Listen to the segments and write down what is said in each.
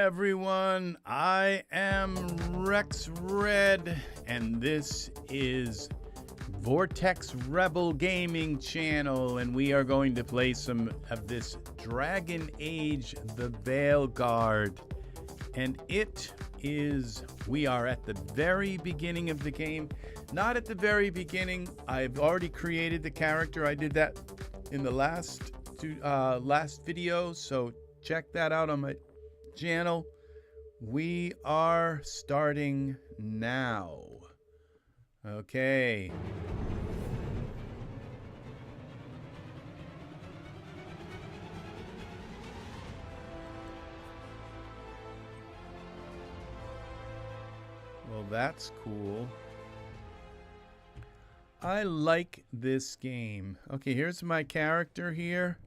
everyone, I am Rex Red, and this is Vortex Rebel Gaming Channel, and we are going to play some of this Dragon Age, the Veilguard. And we are at the very beginning of the game. Not at the very beginning. I've already created the character. I did that in the last video, so check that out on my channel. We are starting now. Okay. Well, that's cool. I like this game. Okay, here's my character here.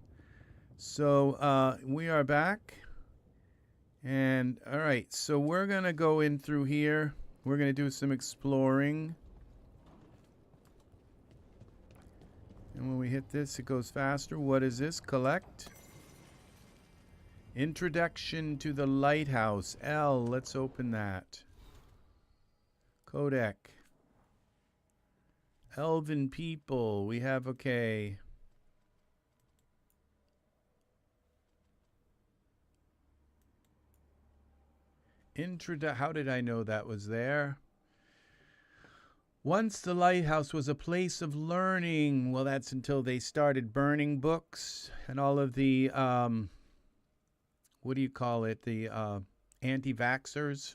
So we are back. And all right, so we're gonna go in through here. We're gonna do some exploring. And when we hit this, it goes faster. What is this? Collect. Introduction to the lighthouse. L, let's open that. Codec. Elven people. We have, okay. How did I know that was there? Once the lighthouse was a place of learning. Well, that's until they started burning books and all of the, what do you call it? The anti-vaxxers.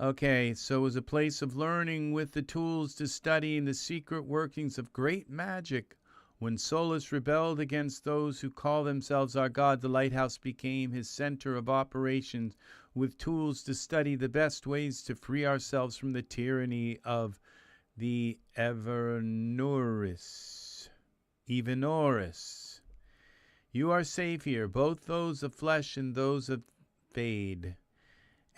Okay, so it was a place of learning with the tools to study the secret workings of great magic. When Solus rebelled against those who call themselves our god, the lighthouse became his center of operations with tools to study the best ways to free ourselves from the tyranny of the Evenoris. You are safe here, both those of flesh and those of fade.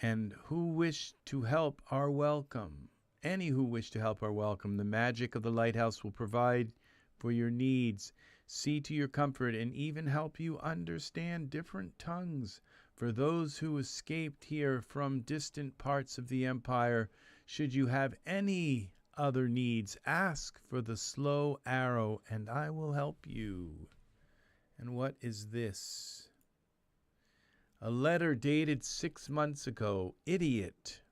And who wish to help are welcome. Any who wish to help are welcome. The magic of the lighthouse will provide for your needs, see to your comfort, and even help you understand different tongues. For those who escaped here from distant parts of the Empire, should you have any other needs, ask for the slow arrow, and I will help you. And what is this? A letter dated 6 months ago. Idiot.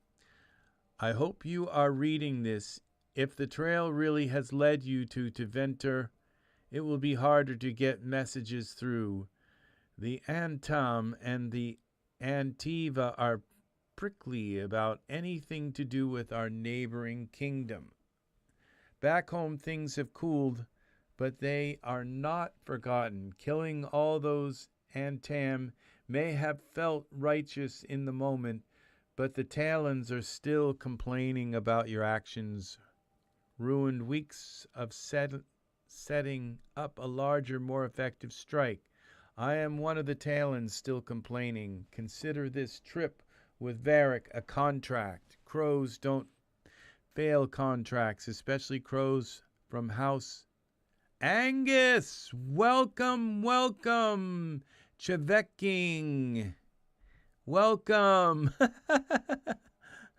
I hope you are reading this. If the trail really has led you to Venter, it will be harder to get messages through. The Antam and the Antiva are prickly about anything to do with our neighboring kingdom. Back home things have cooled, but they are not forgotten. Killing all those Antam may have felt righteous in the moment, but the Talons are still complaining about your actions. Ruined weeks of setting up a larger, more effective strike. I am one of the Talons still complaining. Consider this trip with Varric a contract. Crows don't fail contracts, especially crows from House Angus. Welcome, welcome, Cheveking. Welcome.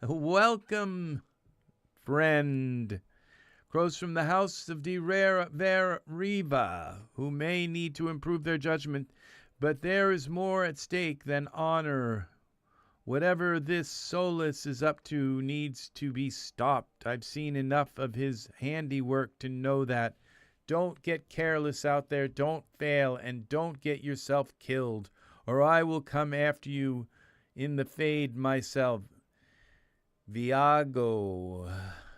Welcome, friend. Crows from the house of Riva, who may need to improve their judgment, but there is more at stake than honor. Whatever this Solus is up to needs to be stopped. I've seen enough of his handiwork to know that. Don't get careless out there, don't fail, and don't get yourself killed, or I will come after you in the fade myself. Viago.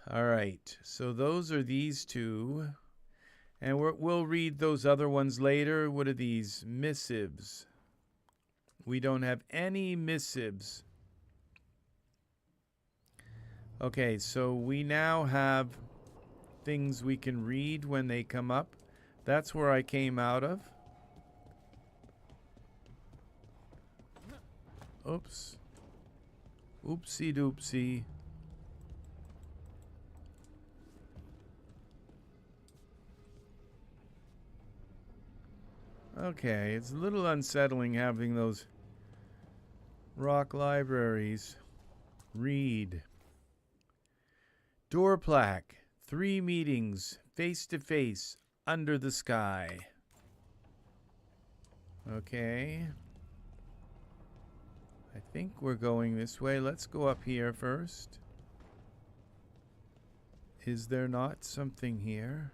All right, so those are these two, and we'll read those other ones later. What are these? Missives. We don't have any missives. Okay, so we now have things we can read when they come up. That's where I came out of. Oops. Oopsie doopsie. Okay, it's a little unsettling having those Rock libraries. Read. Door plaque. 3 meetings. Face to face. Under the sky. Okay. I think we're going this way. Let's go up here first. Is there not something here?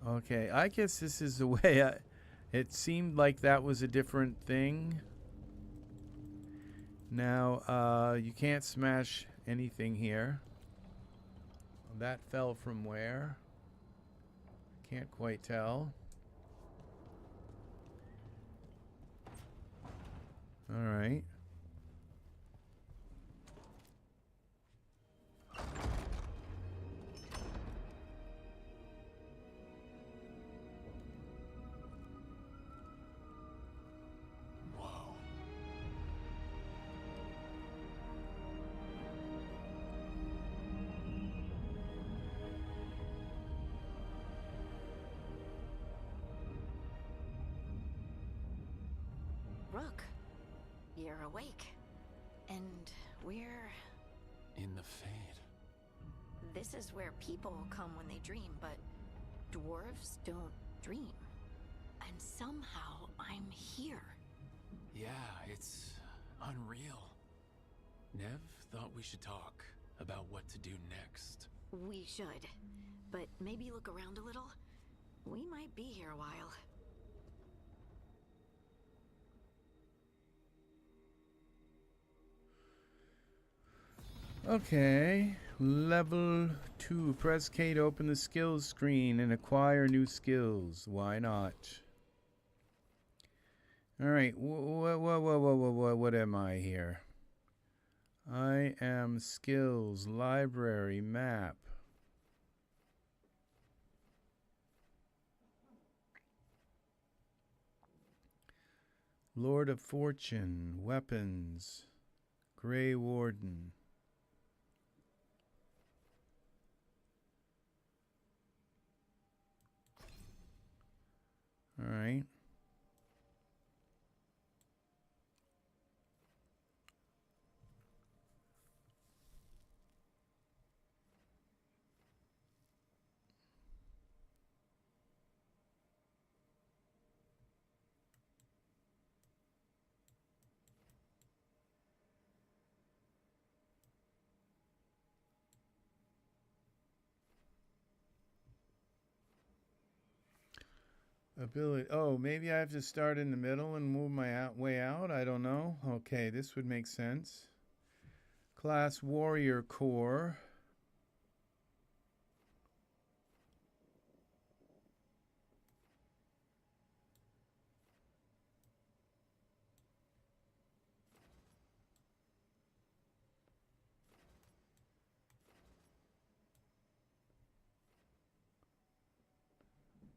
Okay, I guess this is the way it seemed like that was a different thing. Now, you can't smash anything here. That fell from where? Can't quite tell. All right. Rook, you're awake. And we're... in the Fade. This is where people come when they dream, but dwarves don't dream. And somehow I'm here. Yeah, it's unreal. Nev thought we should talk about what to do next. We should. But maybe look around a little. We might be here a while. Okay, level 2. Press K to open the skills screen and acquire new skills. Why not? All right, what am I here? I am skills, library, map. Lord of Fortune, weapons, Grey Warden. All right. Ability. Oh, maybe I have to start in the middle and move my way out? I don't know. Okay, this would make sense. Class Warrior Core.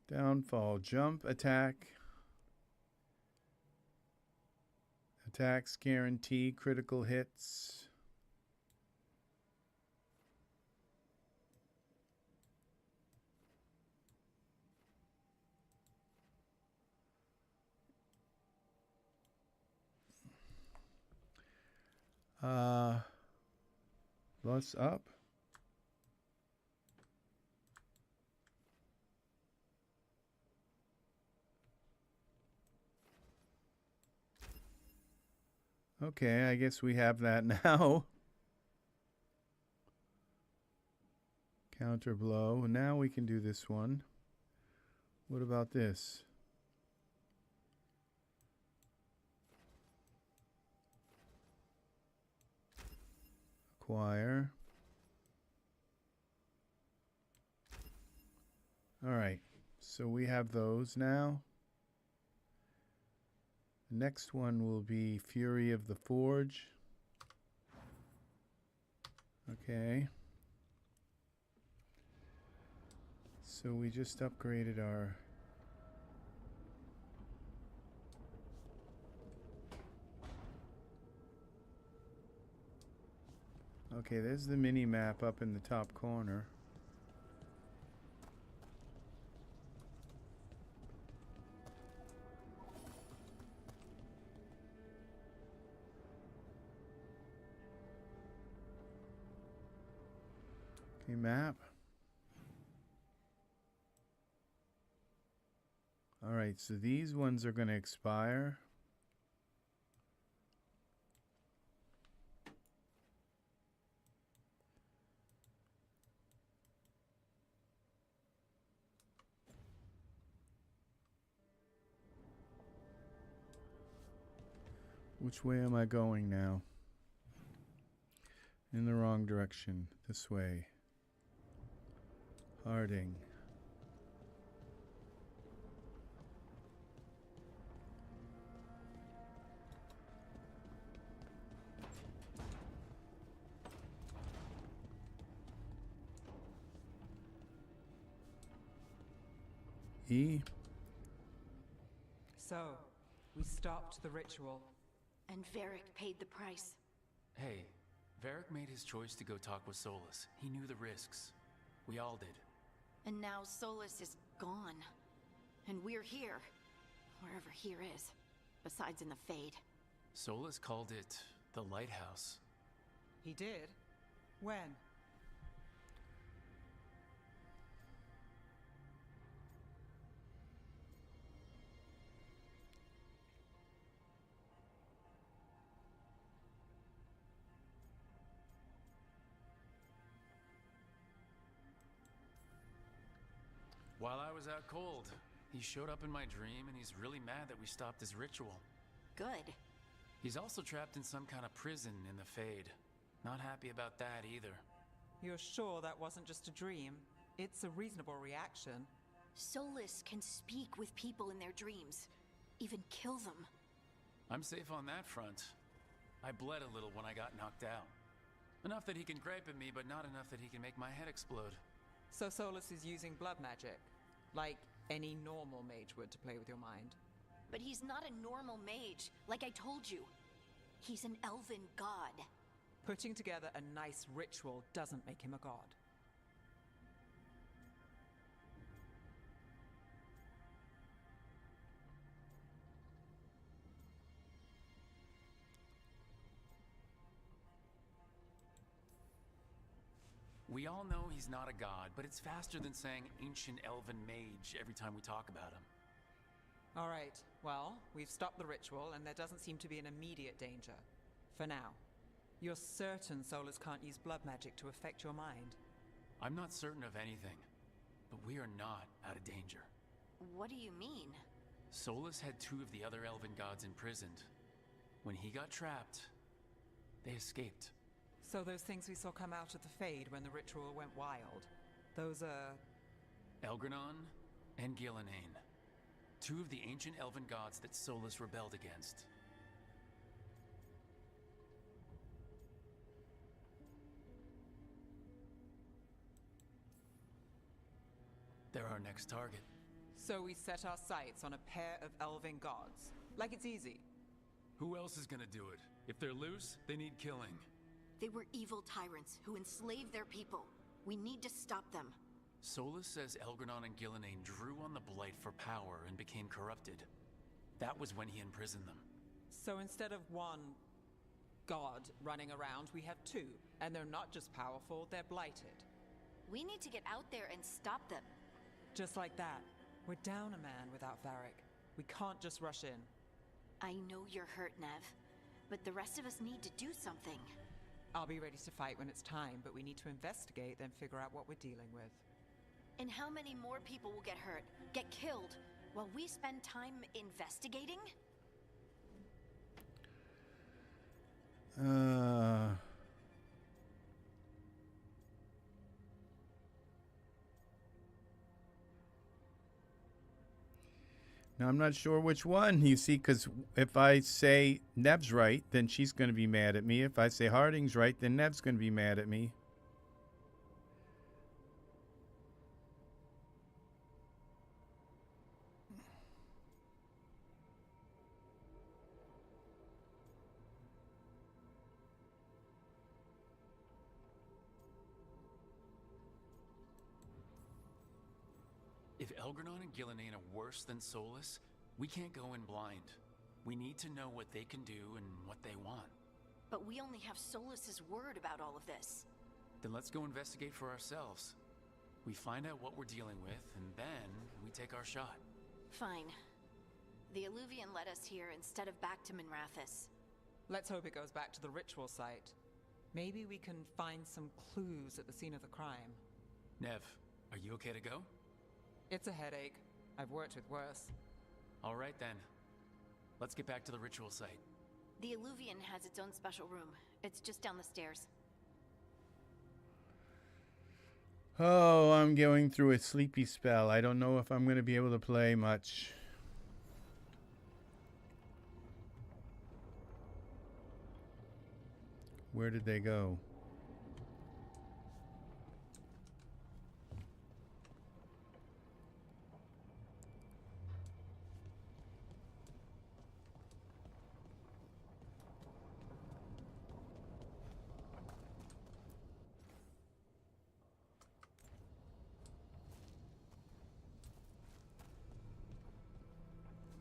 Downfall. Jump, attack. Attacks guarantee critical hits. Plus up. Okay, I guess we have that now. Counter blow. Now we can do this one. What about this? Acquire. All right, so we have those now. The next one will be Fury of the Forge. Okay. So we just upgraded our... Okay, there's the mini map up in the top corner. Okay, map. All right, so these ones are going to expire. Which way am I going now? In the wrong direction. This way. Harding. E. So, we stopped the ritual. And Varric paid the price. Hey, Varric made his choice to go talk with Solus. He knew the risks. We all did. And now Solus is gone. And we're here. Wherever here is. Besides in the Fade. Solus called it the Lighthouse. He did? When? While I was out cold, he showed up in my dream and he's really mad that we stopped his ritual. Good. He's also trapped in some kind of prison in the Fade. Not happy about that either. You're sure that wasn't just a dream? It's a reasonable reaction. Solus can speak with people in their dreams. Even kill them. I'm safe on that front. I bled a little when I got knocked out. Enough that he can gripe at me, but not enough that he can make my head explode. So Solus is using blood magic? Like any normal mage would to play with your mind? But he's not a normal mage, like I told you. He's an elven god. Putting together a nice ritual doesn't make him a god. We all know he's not a god, but it's faster than saying ancient elven mage every time we talk about him. All right, well, we've stopped the ritual and there doesn't seem to be an immediate danger. For now. You're certain Solus can't use blood magic to affect your mind? I'm not certain of anything, but we are not out of danger. What do you mean? Solus had two of the other elven gods imprisoned. When he got trapped, they escaped. So those things we saw come out of the Fade when the ritual went wild, those are... Elgranon and Gillenane. Two of the ancient elven gods that Solus rebelled against. They're our next target. So we set our sights on a pair of elven gods. Like it's easy. Who else is gonna do it? If they're loose, they need killing. They were evil tyrants who enslaved their people. We need to stop them. Solus says Elgranon and Gillenane drew on the Blight for power and became corrupted. That was when he imprisoned them. So instead of one god running around, we have two. And they're not just powerful, they're blighted. We need to get out there and stop them. Just like that. We're down a man without Varric. We can't just rush in. I know you're hurt, Nev, but the rest of us need to do something. I'll be ready to fight when it's time, but we need to investigate, then figure out what we're dealing with. And how many more people will get hurt, get killed, while we spend time investigating? Now, I'm not sure which one, you see, because if I say Nev's right, then she's going to be mad at me. If I say Harding's right, then Nev's going to be mad at me. If Elgranon and Gillenane are worse than Solus, we can't go in blind. We need to know what they can do and what they want. But we only have Solus's word about all of this. Then let's go investigate for ourselves. We find out what we're dealing with, and then we take our shot. Fine. The Illuvian led us here instead of back to Minrathous. Let's hope it goes back to the ritual site. Maybe we can find some clues at the scene of the crime. Nev, are you okay to go? It's a headache. I've worked with worse. All right then. Let's get back to the ritual site. The Illuvian has its own special room. It's just down the stairs. Oh, I'm going through a sleepy spell. I don't know if I'm going to be able to play much. Where did they go?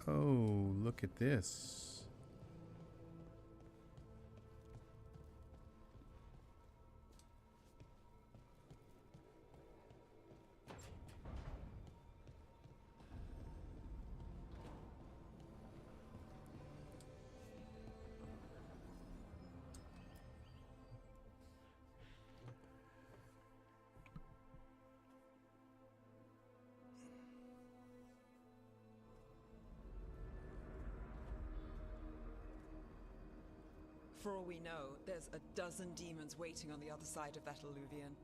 Oh, look at this. For all we know, there's a dozen demons waiting on the other side of that Illuvian.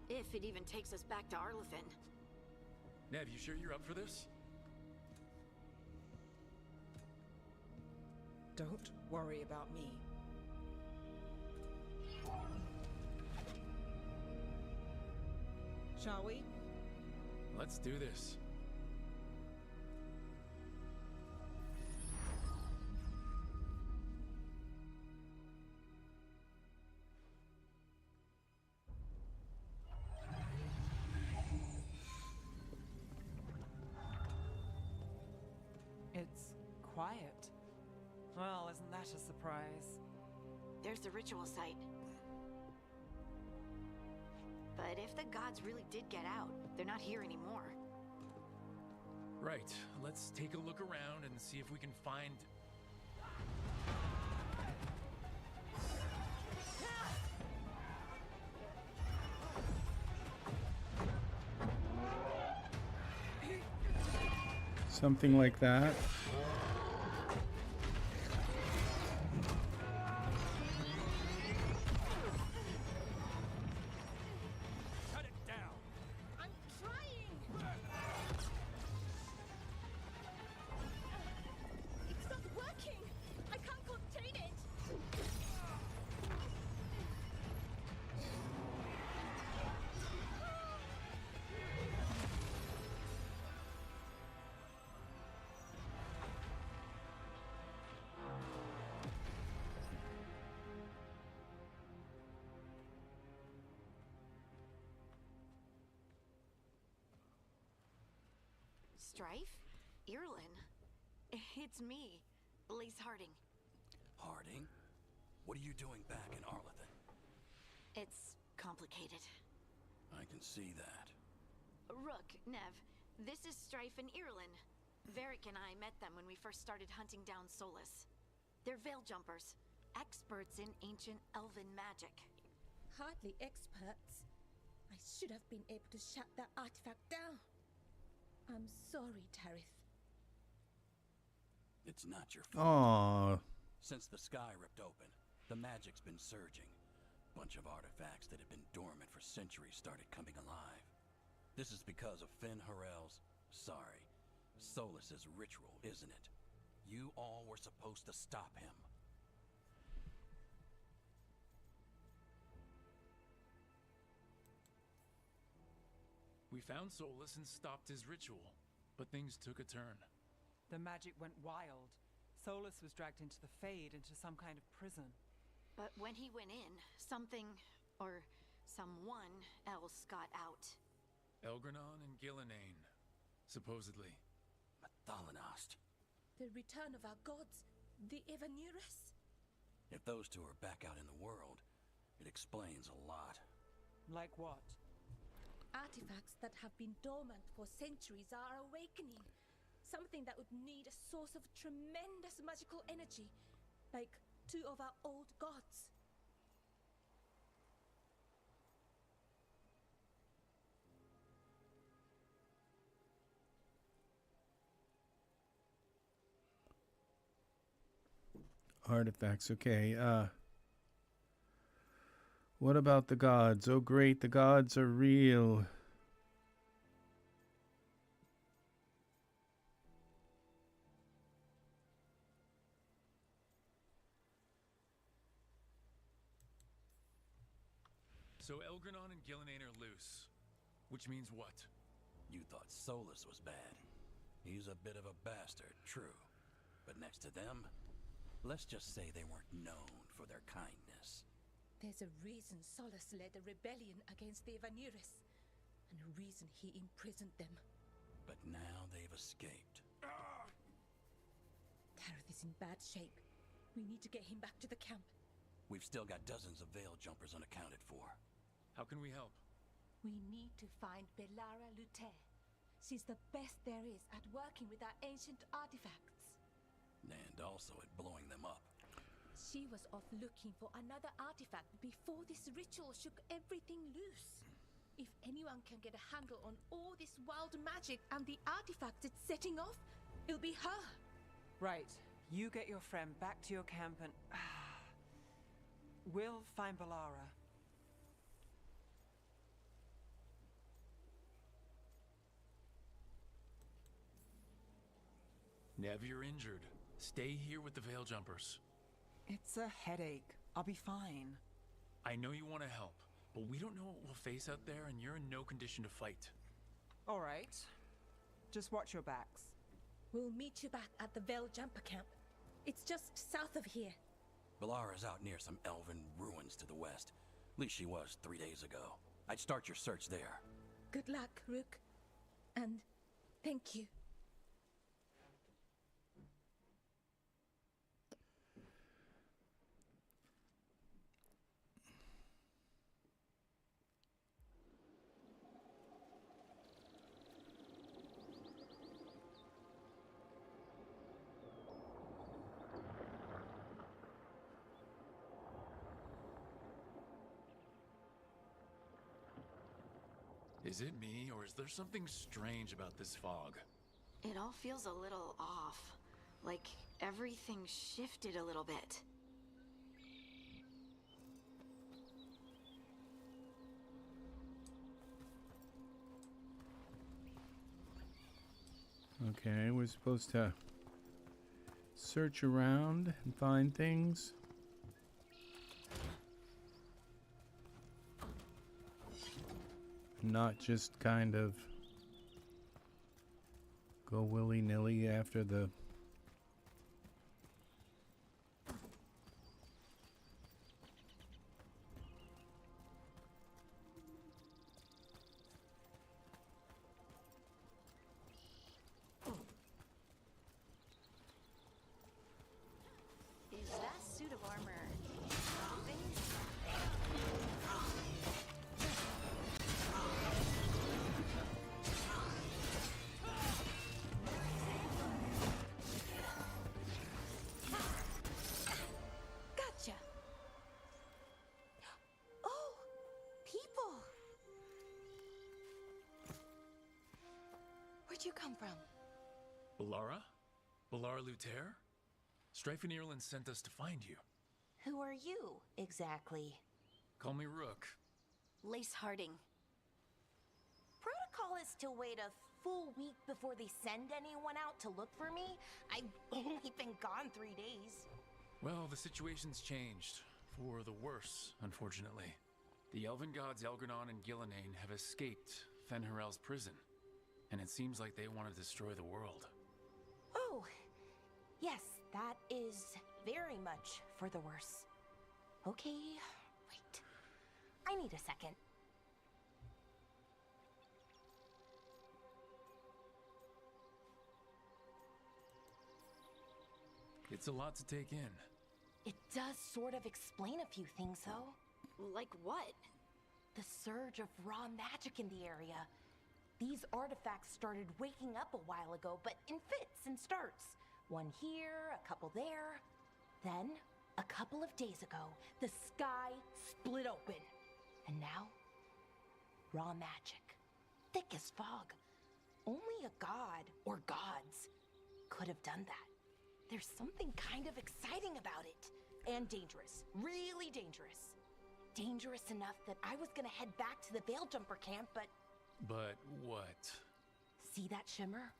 If it even takes us back to Arlithin. Nev, you sure you're up for this? Don't worry about me. Shall we? Let's do this. It's quiet. Well, isn't that a surprise? There's the ritual site. But if the gods really did get out, they're not here anymore. Right, let's take a look around and see if we can find... Something like that. Cut it down! I'm trying! It's not working! I can't contain it! Strife? Irlin? It's me, Lace Harding. Harding? What are you doing back in Arlithin? It's complicated. I can see that. Rook, Nev, this is Strife and Irlin. Varric and I met them when we first started hunting down Solus. They're veil jumpers, experts in ancient elven magic. Hardly experts. I should have been able to shut that artifact down. I'm sorry, Tarith. It's not your fault. Aww. Since the sky ripped open, the magic's been surging. Bunch of artifacts that had been dormant for centuries started coming alive. This is because of Finn Harel's... sorry, Solus's ritual, isn't it? You all were supposed to stop him. We found Solus and stopped his ritual, but things took a turn. The magic went wild. Solus was dragged into the Fade, into some kind of prison. But when he went in, something, or someone else got out. Elgranon and Gillenane, supposedly. Mathalanost. The return of our gods, the ever near us. If those two are back out in the world, it explains a lot. Like what? Artifacts that have been dormant for centuries are awakening. Something that would need a source of tremendous magical energy, like two of our old gods. Artifacts, okay. What about the gods? Oh great, the gods are real. So Elgranon and Gillenane are loose. Which means what? You thought Solus was bad. He's a bit of a bastard, true. But next to them, let's just say they weren't known for their kindness. There's a reason Solus led a rebellion against the Evanuris, and a reason he imprisoned them. But now they've escaped. Tareth is in bad shape. We need to get him back to the camp. We've still got dozens of veil jumpers unaccounted for. How can we help? We need to find Belara Luther. She's the best there is at working with our ancient artifacts. And also at blowing them up. She was off looking for another artifact before this ritual shook everything loose. If anyone can get a handle on all this wild magic and the artifacts it's setting off, it'll be her. Right. You get your friend back to your camp and... we'll find Belara. Nev, you're injured. Stay here with the Veil Jumpers. It's a headache. I'll be fine. I know you want to help, but we don't know what we'll face out there, and you're in no condition to fight. All right. Just watch your backs. We'll meet you back at the Veil Jumper camp. It's just south of here. Belara's out near some elven ruins to the west. At least she was 3 days ago. I'd start your search there. Good luck, Rook. And thank you. Is it me, or is there something strange about this fog? It all feels a little off. Like everything shifted a little bit. Okay, we're supposed to search around and find things. Not just kind of go willy-nilly after the... Is that suit of armor moving? Gotcha. Oh, people. Where'd you come from? Belara? Belara Luther? Strife and Ireland sent us to find you. Who are you, exactly? Call me Rook. Lace Harding. Protocol is to wait a full week before they send anyone out to look for me? I've only been gone 3 days. Well, the situation's changed. For the worse, unfortunately. The elven gods Elgranon and Gillenane have escaped Fen'Harel's prison. And it seems like they want to destroy the world. Oh, yes, that is very much for the worse. Okay, wait. I need a second. It's a lot to take in. It does sort of explain a few things, though. Like what? The surge of raw magic in the area. These artifacts started waking up a while ago, but in fits and starts. One here, a couple there. Then, a couple of days ago, the sky split open. And now, raw magic. Thick as fog. Only a god, or gods, could have done that. There's something kind of exciting about it. And dangerous. Really dangerous. Dangerous enough that I was gonna head back to the Veilgjumper camp, but... But what? See that shimmer?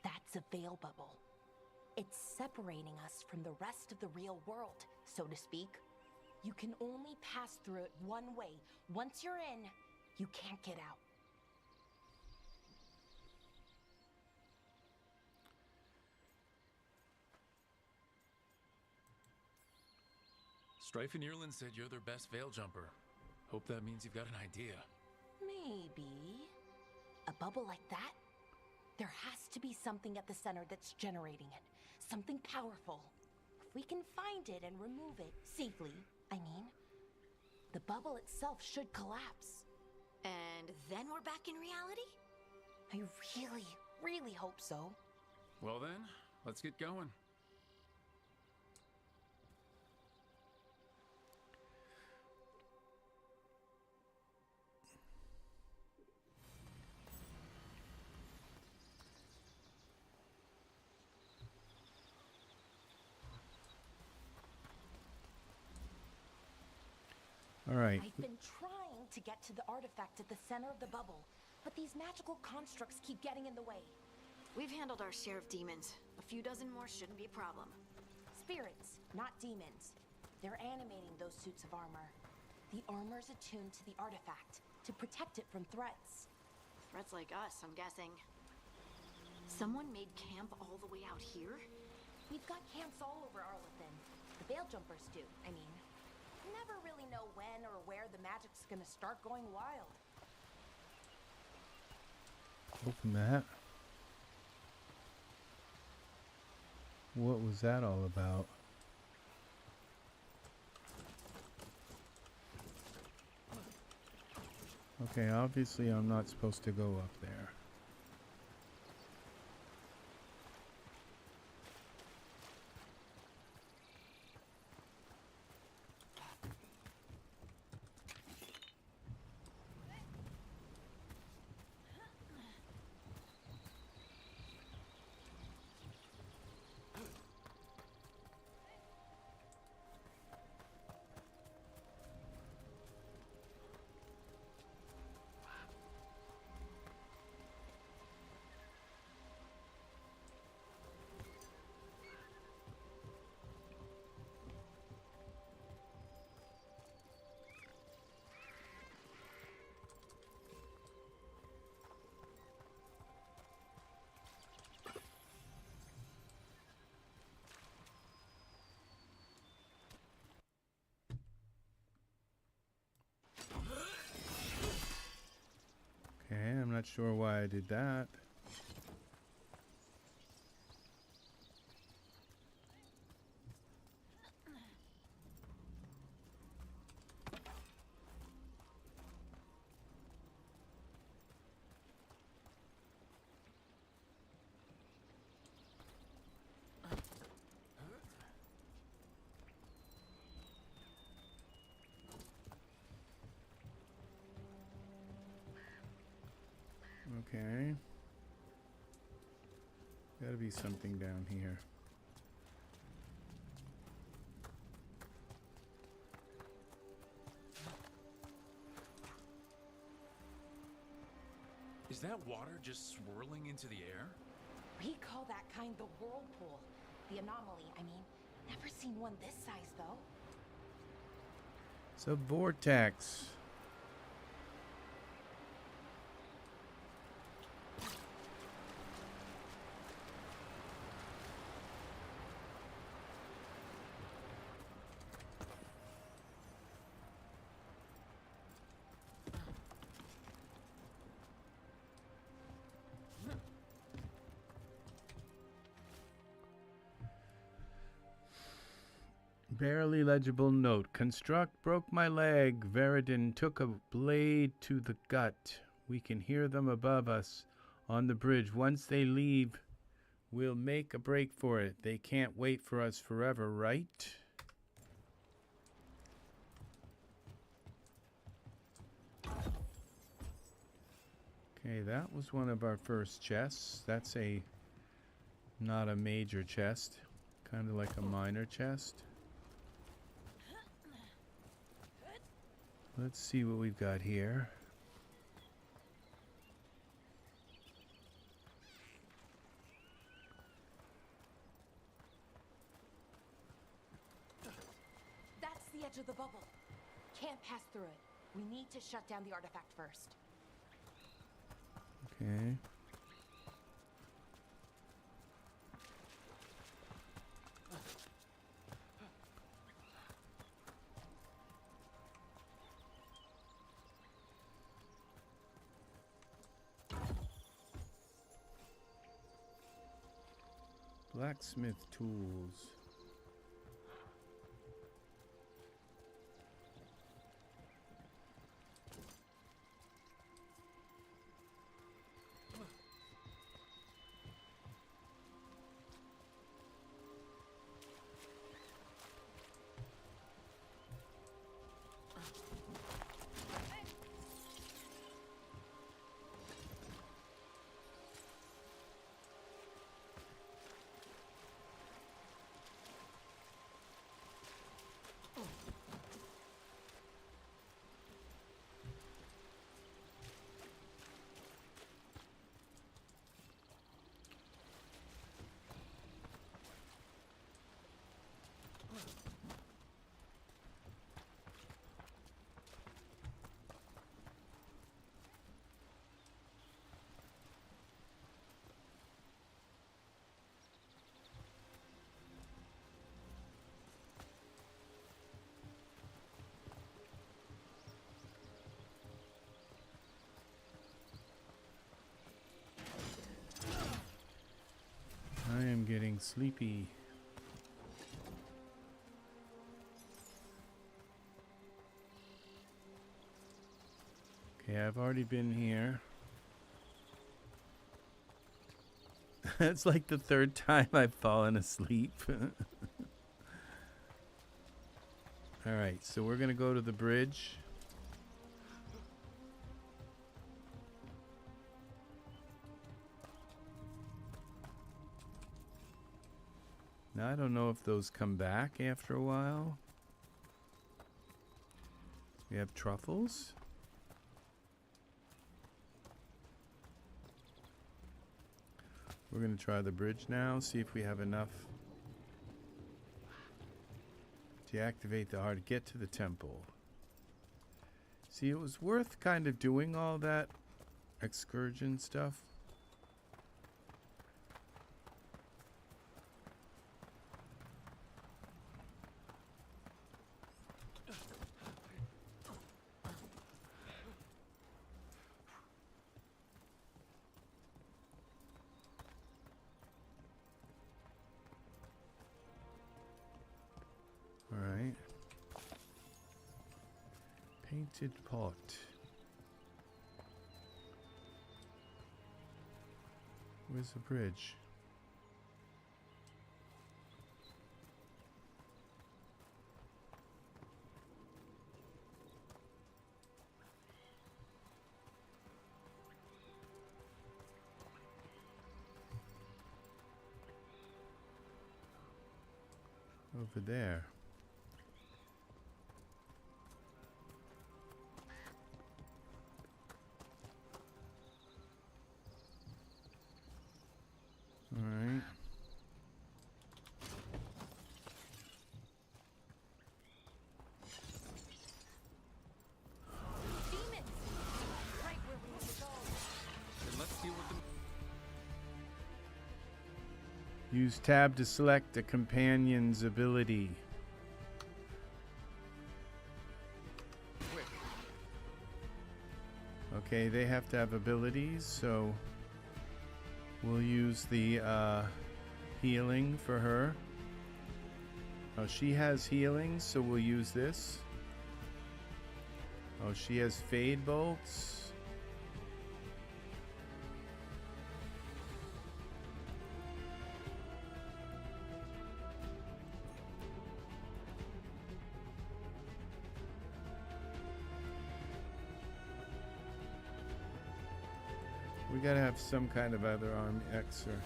That's a veil bubble. It's separating us from the rest of the real world, so to speak. You can only pass through it one way. Once you're in, you can't get out. Strife and Irlin said you're their best veil jumper. Hope that means you've got an idea. Maybe. A bubble like that? There has to be something at the center that's generating it. Something powerful. If we can find it and remove it safely, I mean, the bubble itself should collapse. And then we're back in reality? I really, really hope so. Well then, let's get going. All right. I've been trying to get to the artifact at the center of the bubble, but these magical constructs keep getting in the way. We've handled our share of demons. A few dozen more shouldn't be a problem. Spirits, not demons. They're animating those suits of armor. The armor's attuned to the artifact to protect it from threats. Threats like us, I'm guessing. Someone made camp all the way out here? We've got camps all over Arlethan. The Veiljumpers do, I mean. Never really know when or where the magic's gonna start going wild. Open that. What was that all about? Okay, obviously I'm not supposed to go up there. Okay, I'm not sure why I did that. Okay. Gotta be something down here. Is that water just swirling into the air? We call that kind the whirlpool. The anomaly, I mean. Never seen one this size, though. It's a vortex. Barely legible note. Construct broke my leg. Veridin took a blade to the gut. We can hear them above us on the bridge. Once they leave, we'll make a break for it. They can't wait for us forever, right? Okay, that was one of our first chests. That's not a major chest. Kind of like a minor chest. Let's see what we've got here. That's the edge of the bubble. Can't pass through it. We need to shut down the artifact first. Okay. Blacksmith tools. I am getting sleepy. Okay, I've already been here. It's like the third time I've fallen asleep. Alright, so we're gonna go to the bridge. Now, I don't know if those come back after a while. We have truffles. We're going to try the bridge now, see if we have enough to activate the heart, get to the temple. See, it was worth kind of doing all that excursion stuff. Alright. Painted pot. Where's the bridge? Over there. All right. Demons! Right where we need to go. Then let's deal with them. Use tab to select a companion's ability. Quick. Okay, they have to have abilities, so we'll use the healing for her. Oh, she has healing, so we'll use this. Oh, she has Fade Bolts. We gotta have some kind of other arm Xer.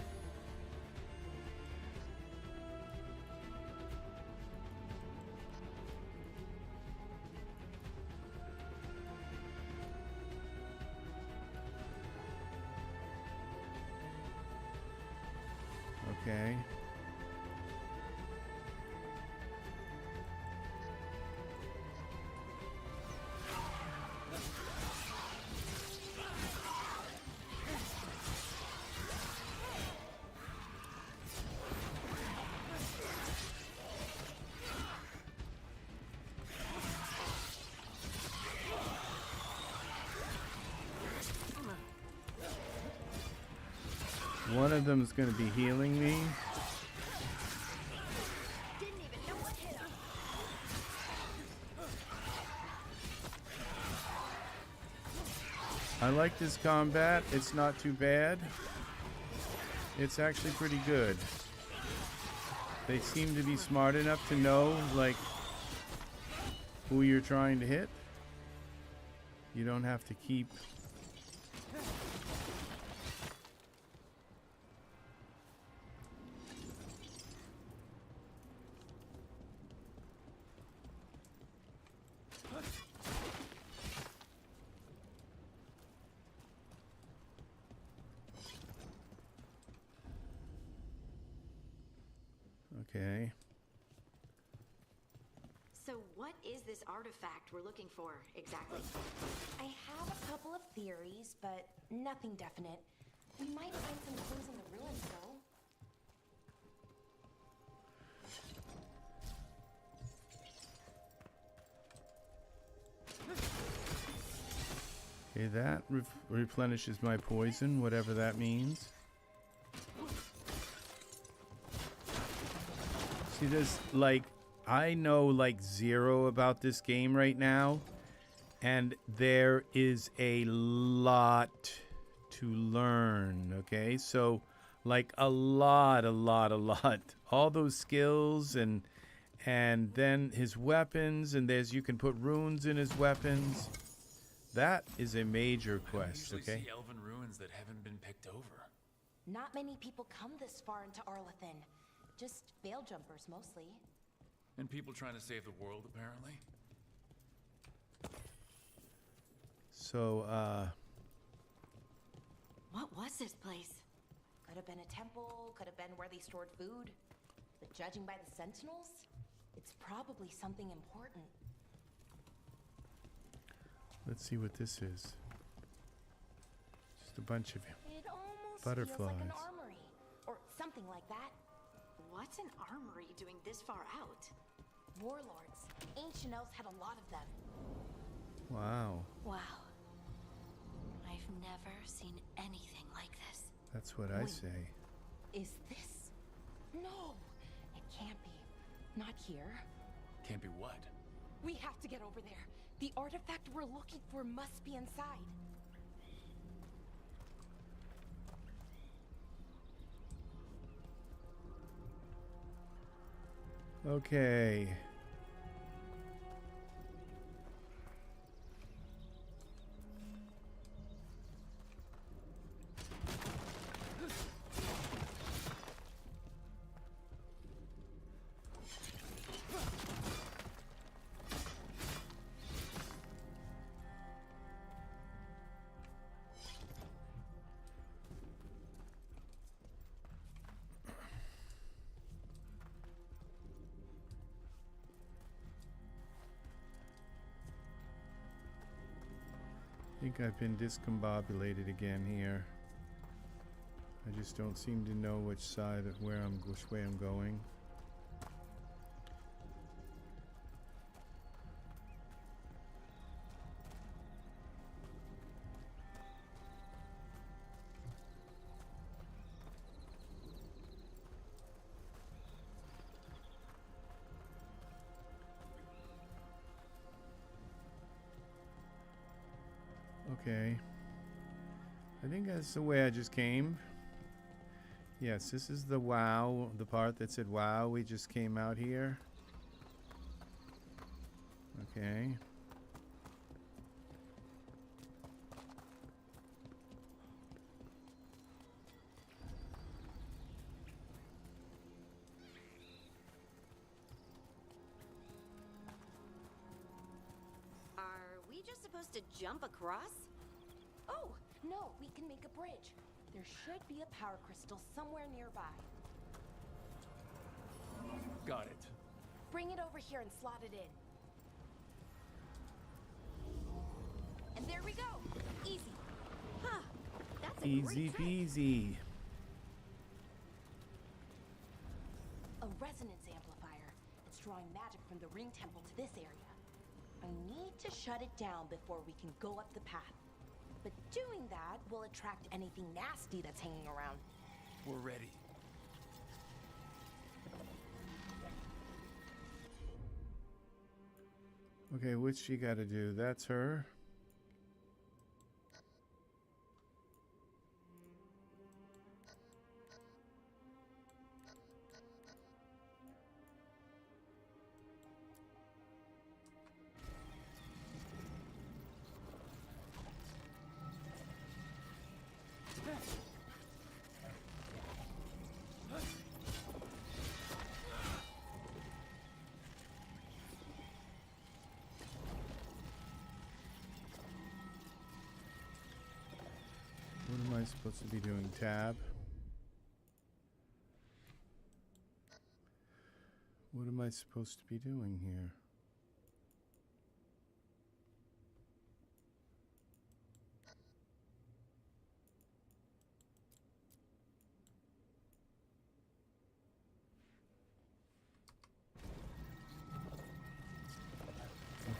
Okay. One of them is going to be healing me. Didn't even know what hit him. I like this combat. It's not too bad. It's actually pretty good. They seem to be smart enough to know, like, who you're trying to hit. You don't have to keep... Okay. So what is this artifact we're looking for, exactly? I have a couple of theories, but nothing definite. We might find some clues in the ruins, though. Okay, that replenishes my poison, whatever that means. See, this, like, I know, like, zero about this game right now, and there is a lot to learn, okay? So, like, a lot. All those skills, and then his weapons, and you can put runes in his weapons. That is a major quest, I usually okay? see elven ruins that haven't been picked over. Not many people come this far into Arlathan. Just veil jumpers, mostly. And people trying to save the world, apparently. So, What was this place? Could have been a temple, could have been where they stored food. But judging by the sentinels, it's probably something important. let's see what this is. Just a bunch of It almost butterflies. feels like an armory, or something like that. What's an armory doing this far out? Warlords. Ancient elves had a lot of them. Wow, Wow. I've never seen anything like this. that's what I Wait. say. Is this? No, it can't be. Not here. Can't be what? We have to get over there. The artifact we're looking for must be inside. Okay. I think I've been discombobulated again here. I just don't seem to know which side of which way I'm going. Okay. I think that's the way I just came. Yes, this is the wow, the part that said wow, we just came out here. Okay. Are we just supposed to jump across? Oh, no, we can make a bridge. There should be a power crystal somewhere nearby. Got it. Bring it over here and slot it in. And there we go. Easy. Huh. That's a Easy great trick. peasy. A resonance amplifier. It's drawing magic from the ring temple to this area. I need to shut it down before we can go up the path. But doing that will attract anything nasty that's hanging around. We're ready. Okay, what's she got to do? That's her. What am I supposed to be doing? Tab? What am I supposed to be doing here?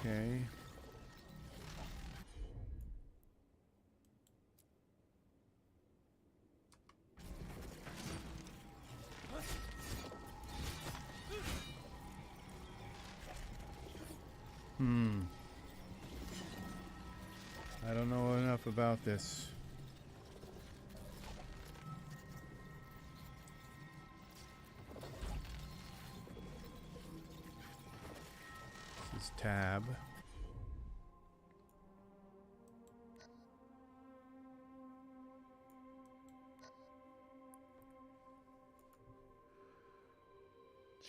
Okay. I don't know enough about this. This is tab.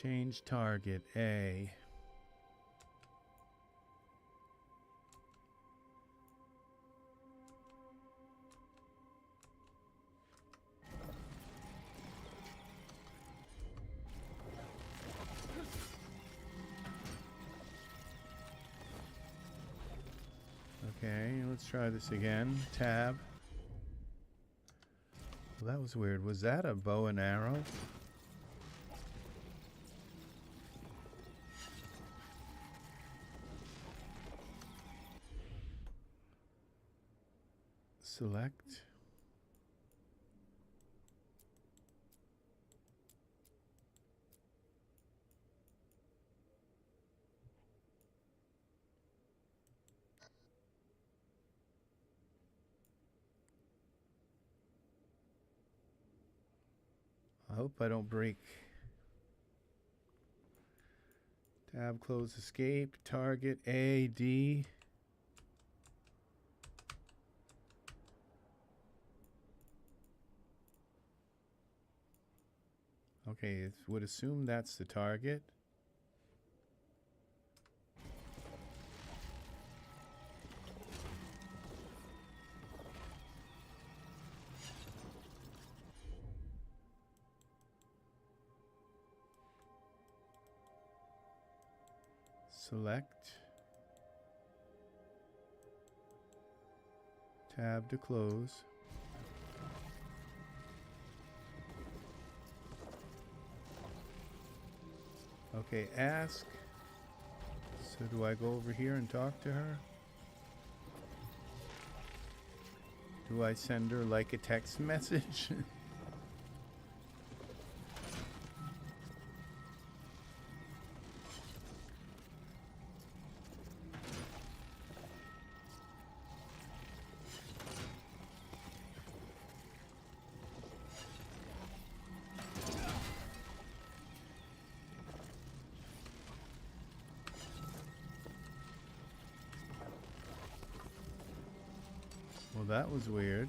Change target, A. Okay, let's try this again. Tab. Well, that was weird. Was that a bow and arrow? Select. I hope I don't break. Tab, close, escape, target, A, D. Okay, it would assume that's the target. Select. Tab to close. Okay, ask. So do I go over here and talk to her? Do I send her like a text message? Well, that was weird.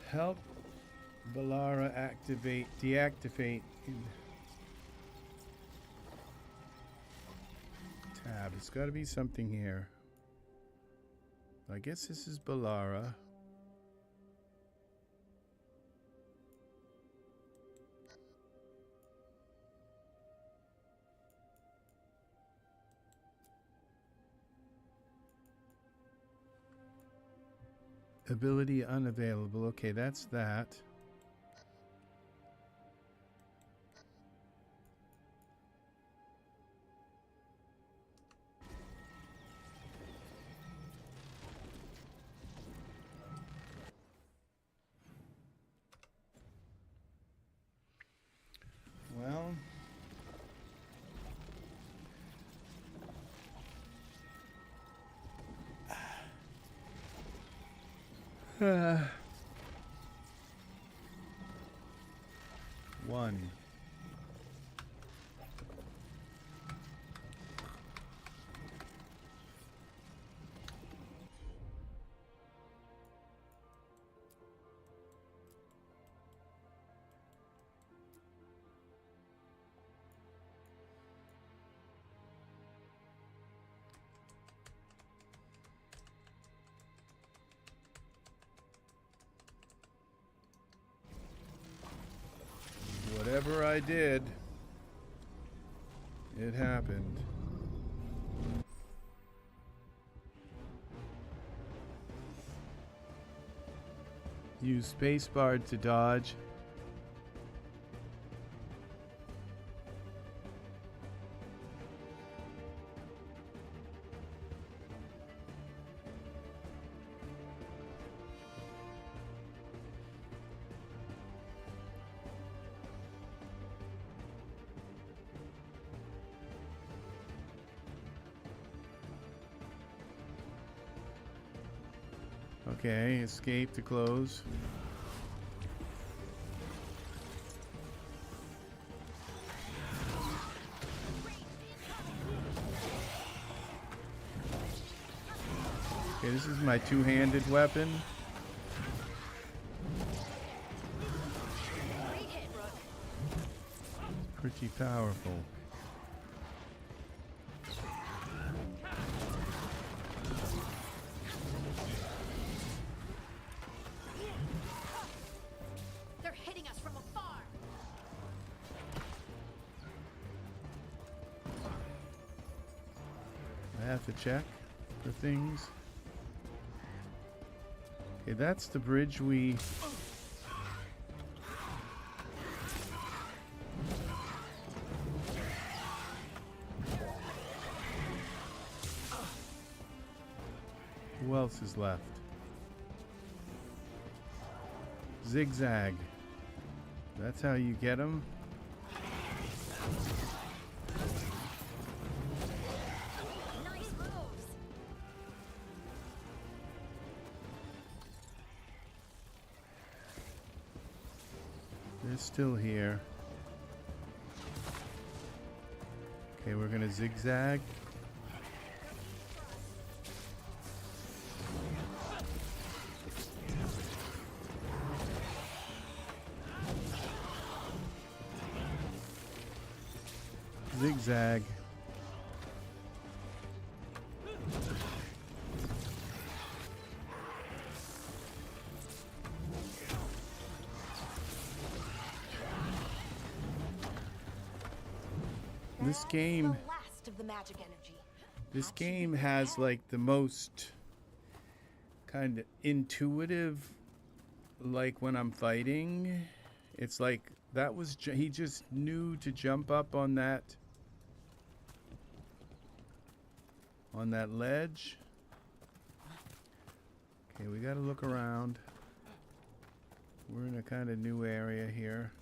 Help Balara deactivate tab. It's got to be something here. I guess this is Balara. Ability unavailable. Okay, that's that. Well, one. Whatever I did, it happened. Use spacebar to dodge. Okay, escape to close. Okay, this is my two-handed weapon. Pretty powerful. They're hitting us from afar. I have to check for things. Okay, that's the bridge we... Who else is left? Zigzag. That's how you get them. Nice moves. They're still here. Okay, we're gonna zigzag. Zigzag. This game, The last of the magic energy. this game has like the most kind of intuitive, like when I'm fighting, it's like that was he just knew to jump up on that ledge. Okay, we got to look around. We're in a kind of new area here.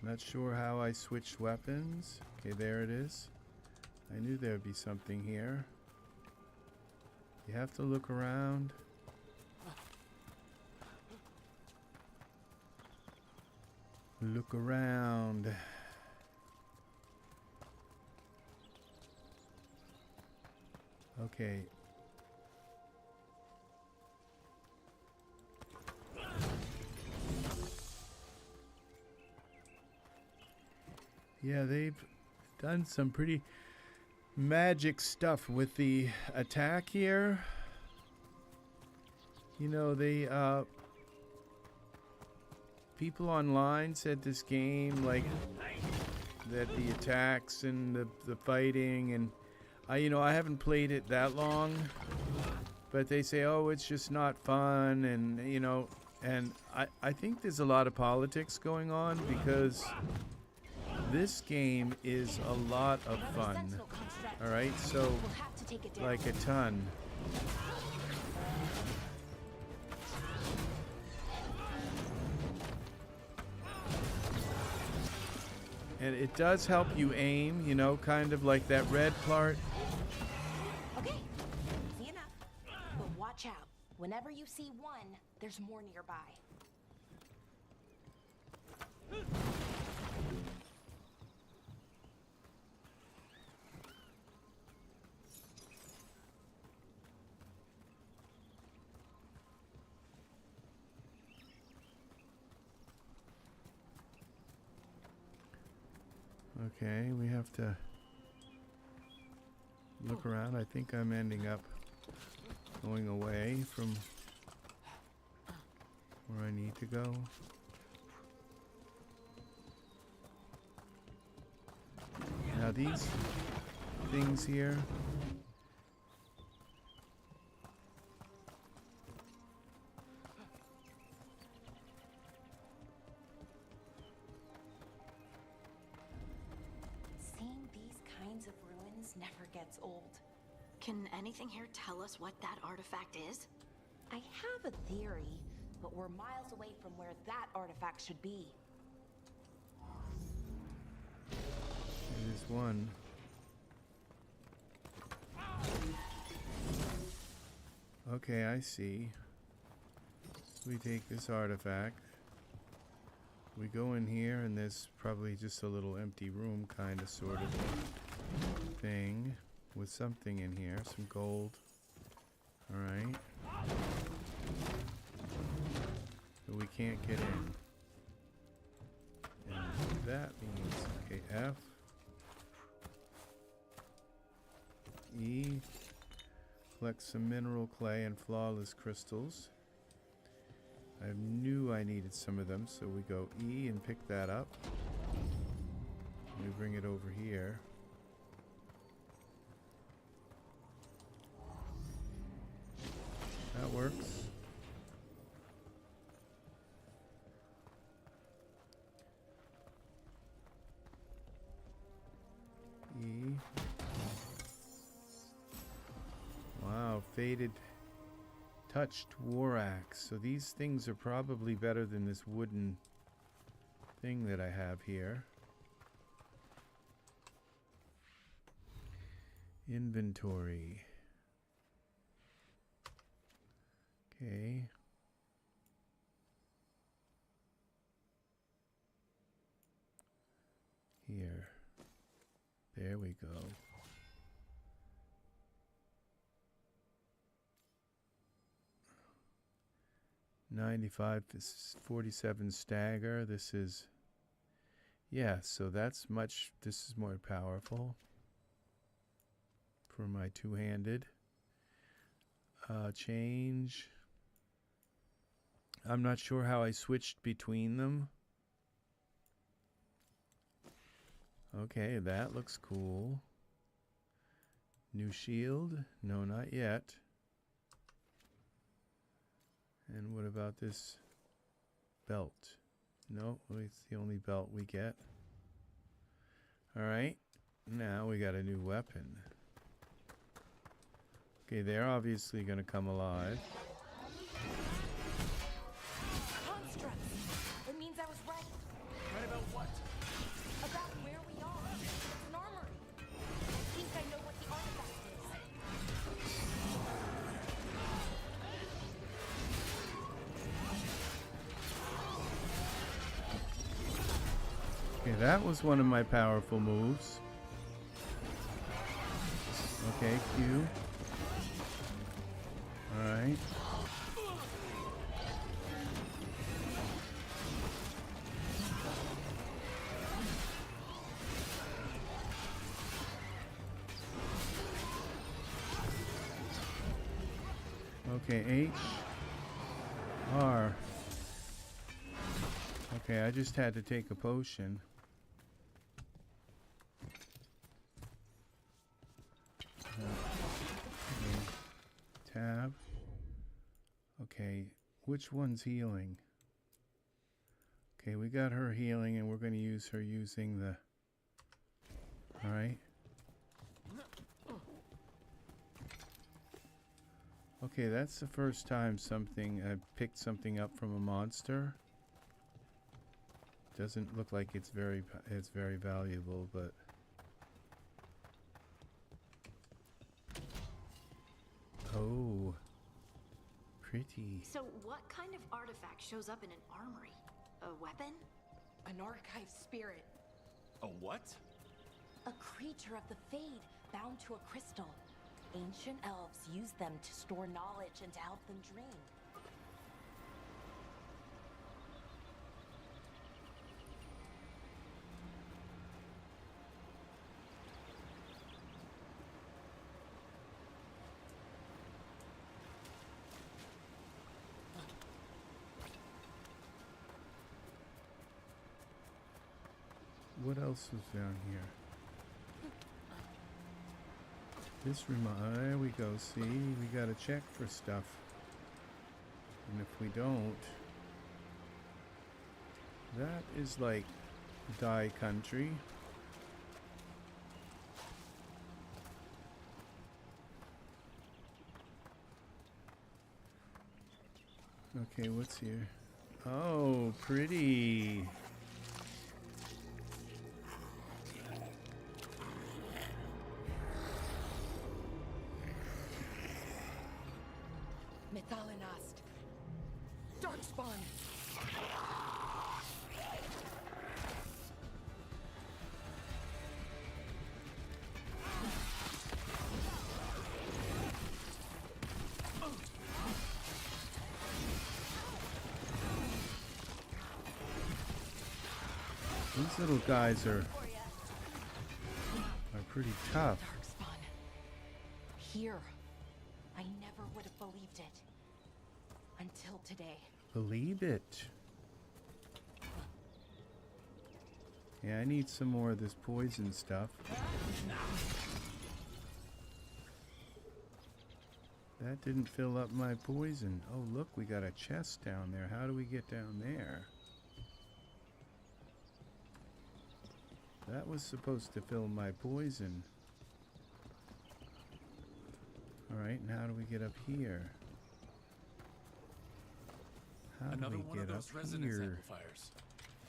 Not sure how I switched weapons. Okay, there it is. I knew there'd be something here. You have to look around. Look around. Okay. Yeah, they've done some pretty magic stuff with the attack here. You know, they people online said this game, like, that the attacks and the fighting, and I haven't played it that long, but they say, oh, it's just not fun, and and I think there's a lot of politics going on, because this game is a lot of fun. All right, so like a ton. And it does help you aim, kind of like that red part. Okay, easy enough. But watch out. Whenever you see one, there's more nearby. Okay, we have to look around. I think I'm ending up going away from where I need to go. Now these things here, never gets old. Can anything here tell us what that artifact is? I have a theory, but we're miles away from where that artifact should be. There's one. Okay, I see. We take this artifact. We go in here, and there's probably just a little empty room, kind of, sort of thing, with something in here, some gold. Alright. But we can't get in. And that means, okay, F. E. Collect some mineral clay and flawless crystals. I knew I needed some of them, so we go E and pick that up. We bring it over here. That works. E. Wow, faded touched war axe. So these things are probably better than this wooden thing that I have here. Inventory. Okay. Here. There we go. $95, 47 stagger. This is, yeah, so that's much, this is more powerful for my two-handed. Change. I'm not sure how I switched between them. Okay, that looks cool. New shield? No, not yet. And what about this belt? No, it's the only belt we get. Alright, now we got a new weapon. Okay, they're obviously going to come alive. Constructs! It means I was right. Right about what? that was one of my powerful moves. Okay, Q. Alright. Okay, H. R. Okay, I just had to take a potion. Okay. Tab. Okay, which one's healing? Okay, we got her healing and we're going to use her using the... Alright. Okay, that's the first time I picked something up from a monster. Doesn't look like it's very valuable, but... Oh. Pretty. So what kind of artifact shows up in an armory? A weapon? An archive spirit. A what? A creature of the Fade, bound to a crystal. Ancient elves use them to store knowledge and to help them dream. What else was down here? This there we go. See, we gotta check for stuff. And if we don't, that is like die country. Okay, what's here? Oh, pretty. Methalinast. Darkspawn. These little guys are pretty tough. Darkspawn. Here. I never would have believed it. Until today. Believe it. Yeah, I need some more of this poison stuff. That didn't fill up my poison. Oh, look, we got a chest down there. How do we get down there? That was supposed to fill my poison. Alright, and how do we get up here? How Another do one we of get those up resonance here? amplifiers.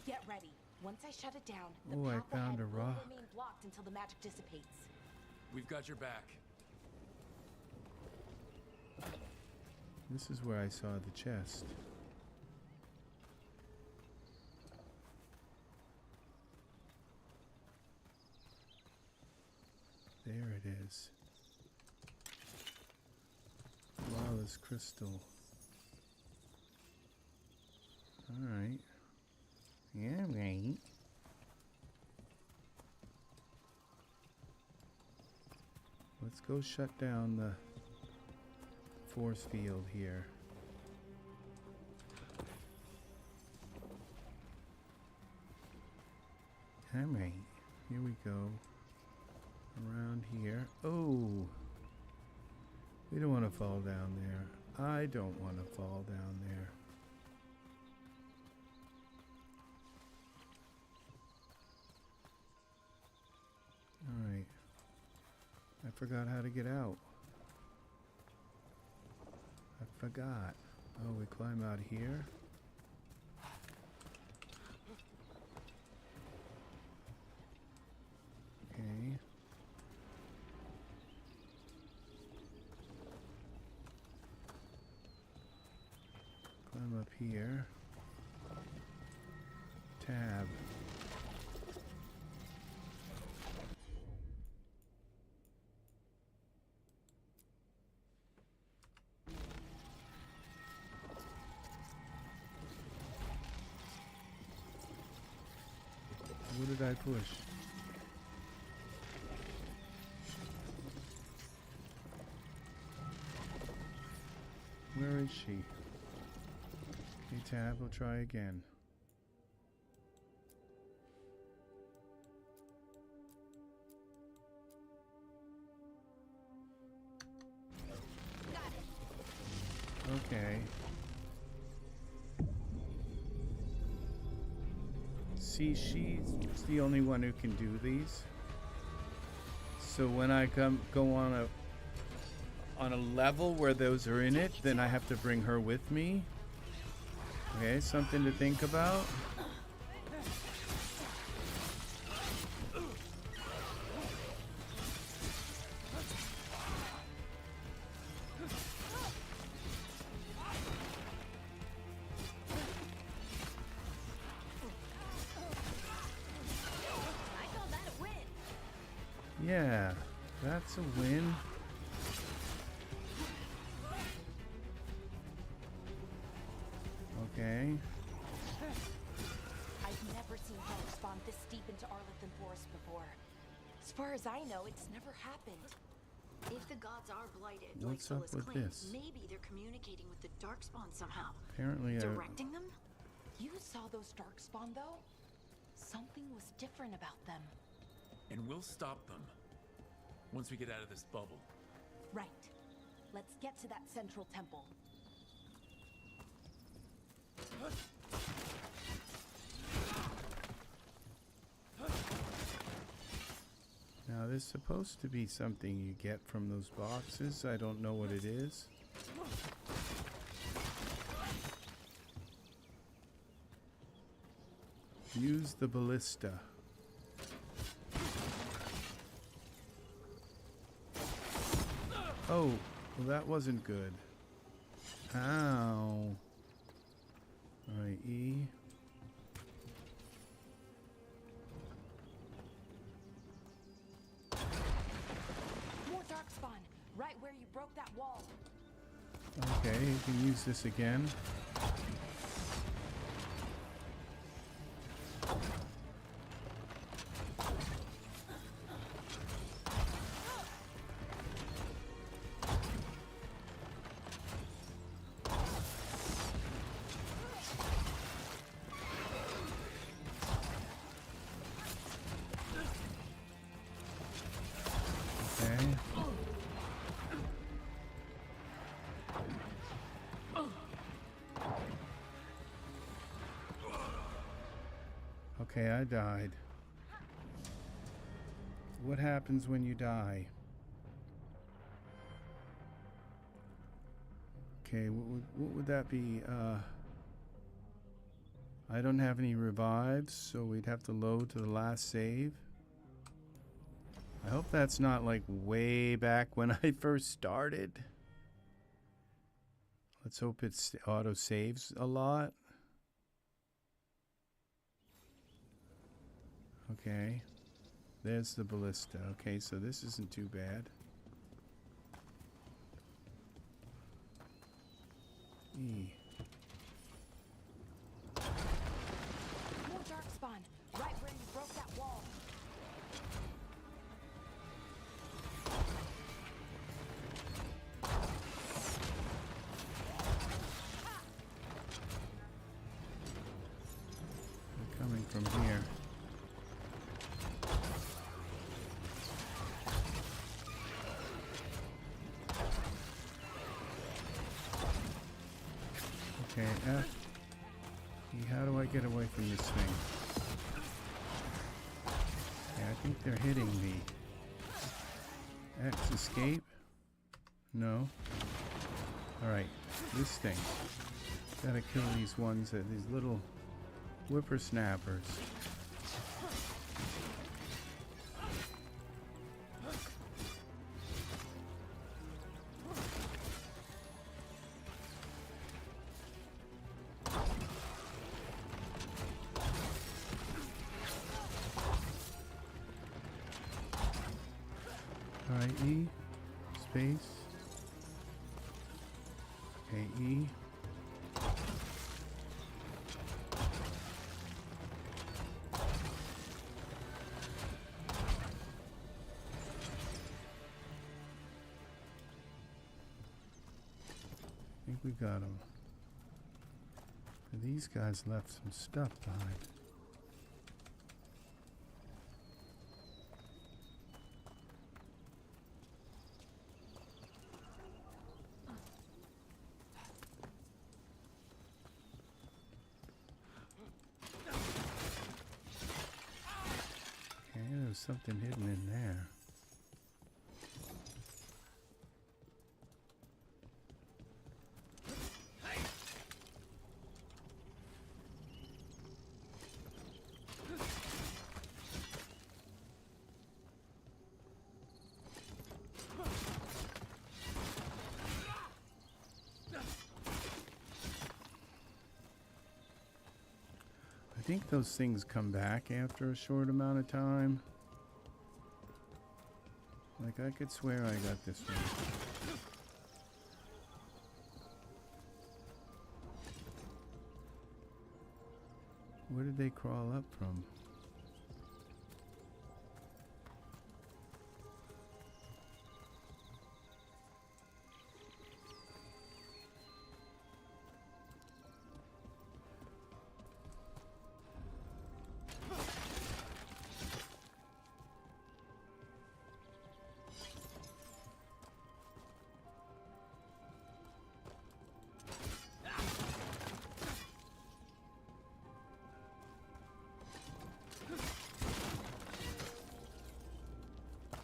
Get ready. Once I shut it down, the Oh, I path found ahead a will rock. remain blocked until the magic dissipates. We've got your back. This is where I saw the chest. There it is. Flawless crystal. Alright. Yeah, right. Let's go shut down the force field here. Alright, here we go. Around here. Oh! We don't want to fall down there. I don't want to fall down there. Alright. I forgot how to get out. I forgot. Oh, we climb out here. Okay. Climb up here. Tab. did I push? Where is she? Okay, tab, we'll try again. Okay. See, she's the only one who can do these. So when I go on a level where those are in it, then I have to bring her with me. Okay, something to think about. Yeah, that's a win. Okay. I've never seen Dark spawn this deep into Arlington Forest before. As far as I know, it's never happened. If the gods are blighted, What's like up Solus with claims, this? maybe they're communicating with the Darkspawn somehow. Apparently, Directing them? You saw those Dark spawn, though? Something was different about them. And we'll stop them once we get out of this bubble. Right. Let's get to that central temple. now there's supposed to be something you get from those boxes. I don't know what it is. Use the ballista. Oh, well that wasn't good. Ow. Alright, E. More dark spawn, right where you broke that wall. Okay, you can use this again. Okay, I died. What happens when you die? Okay, what would that be? I don't have any revives, so we'd have to load to the last save. I hope that's not like way back when I first started. Let's hope it's auto saves a lot. Okay, there's the ballista. Okay, so this isn't too bad. E. More dark spawn, right where you broke that wall. They're coming from here. Okay, F. E, how do I get away from this thing? Yeah, I think they're hitting me. X, escape? No. Alright, this thing. Gotta kill these ones, these little whippersnappers. Alright, E, space. Okay, E. we got them. These guys left some stuff behind. Okay, there's something hidden in there. I think those things come back after a short amount of time. Like, I could swear I got this one. Where did they crawl up from?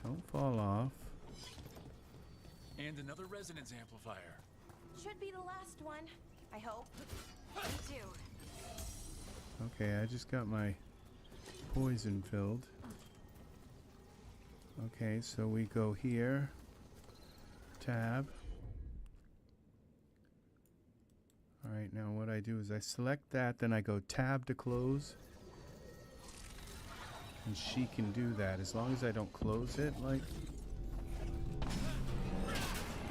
Don't fall off. And another resonance amplifier. Should be the last one, I hope. Me too. Okay, I just got my poison filled. Okay, so we go here. Tab. Alright, now what I do is I select that, then I go tab to close. And she can do that as long as I don't close it. Like,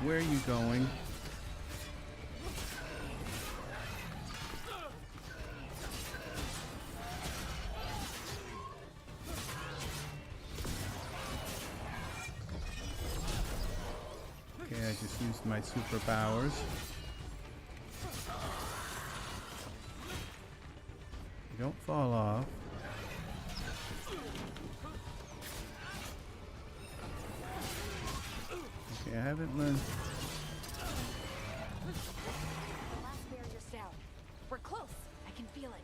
where are you going? Okay, I just used my superpowers. You don't fall off. Okay, I haven't learned. The last barrier's down. We're close. I can feel it.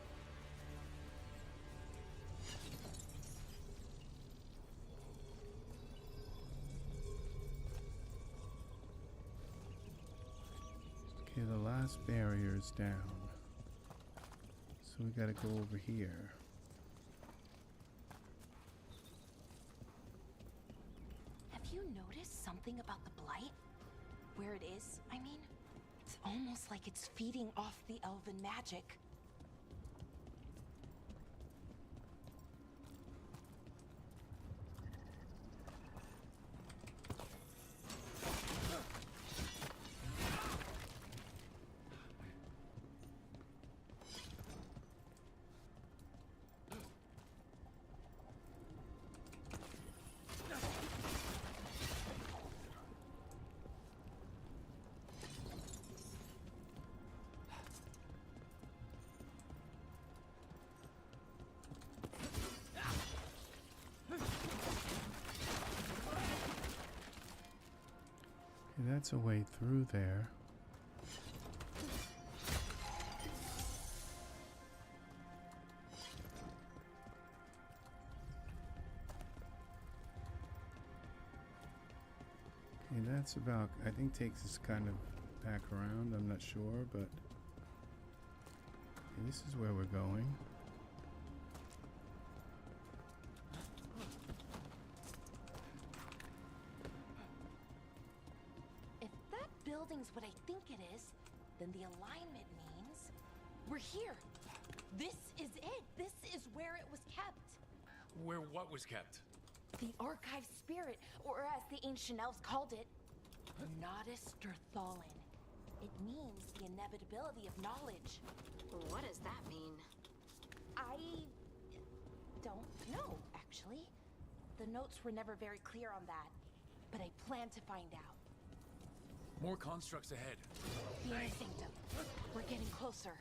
Okay, the last barrier's down. So we gotta go over here. Have you noticed something about the blight? Where it is, I mean? It's almost like it's feeding off the elven magic. Okay, that's a way through there. Okay, that's about, I think takes us kind of back around, I'm not sure, but okay, this is where we're going. If that building's what I think it is, then the alignment means we're here. This is it. This is where it was kept. Where what was kept? The archive spirit, or as the ancient elves called it, Nodus Durthalin. It means the inevitability of knowledge. What does that mean? I don't know, actually. The notes were never very clear on that, but I plan to find out. More constructs ahead. The inner sanctum. We're getting closer.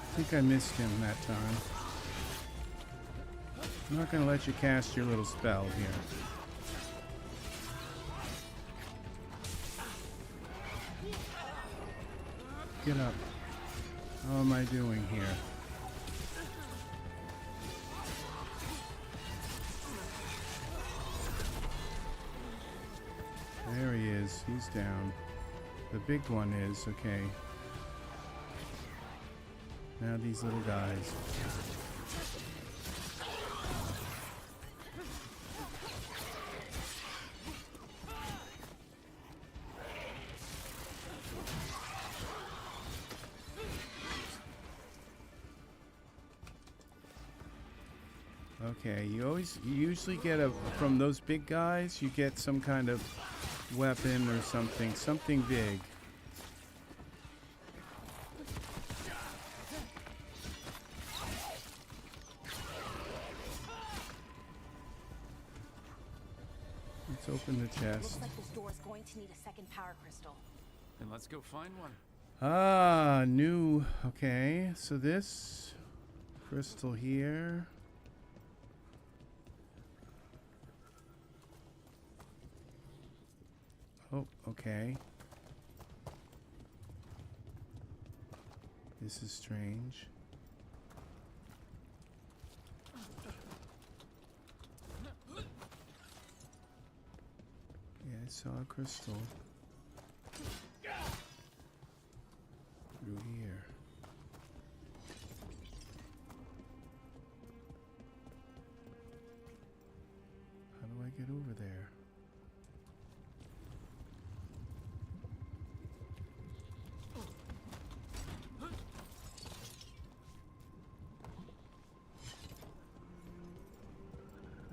I think I missed him that time. I'm not going to let you cast your little spell here. Get up. How am I doing here? There he is. He's down. The big one is. Okay. Now these little guys. Okay, you usually get from those big guys, you get some kind of weapon or something big. Let's open the chest. Looks like this door is going to need a second power crystal. Then let's go find one. Ah, new. Okay, so this crystal here. Oh, okay. This is strange. Yeah, I saw a crystal through here. How do I get over there?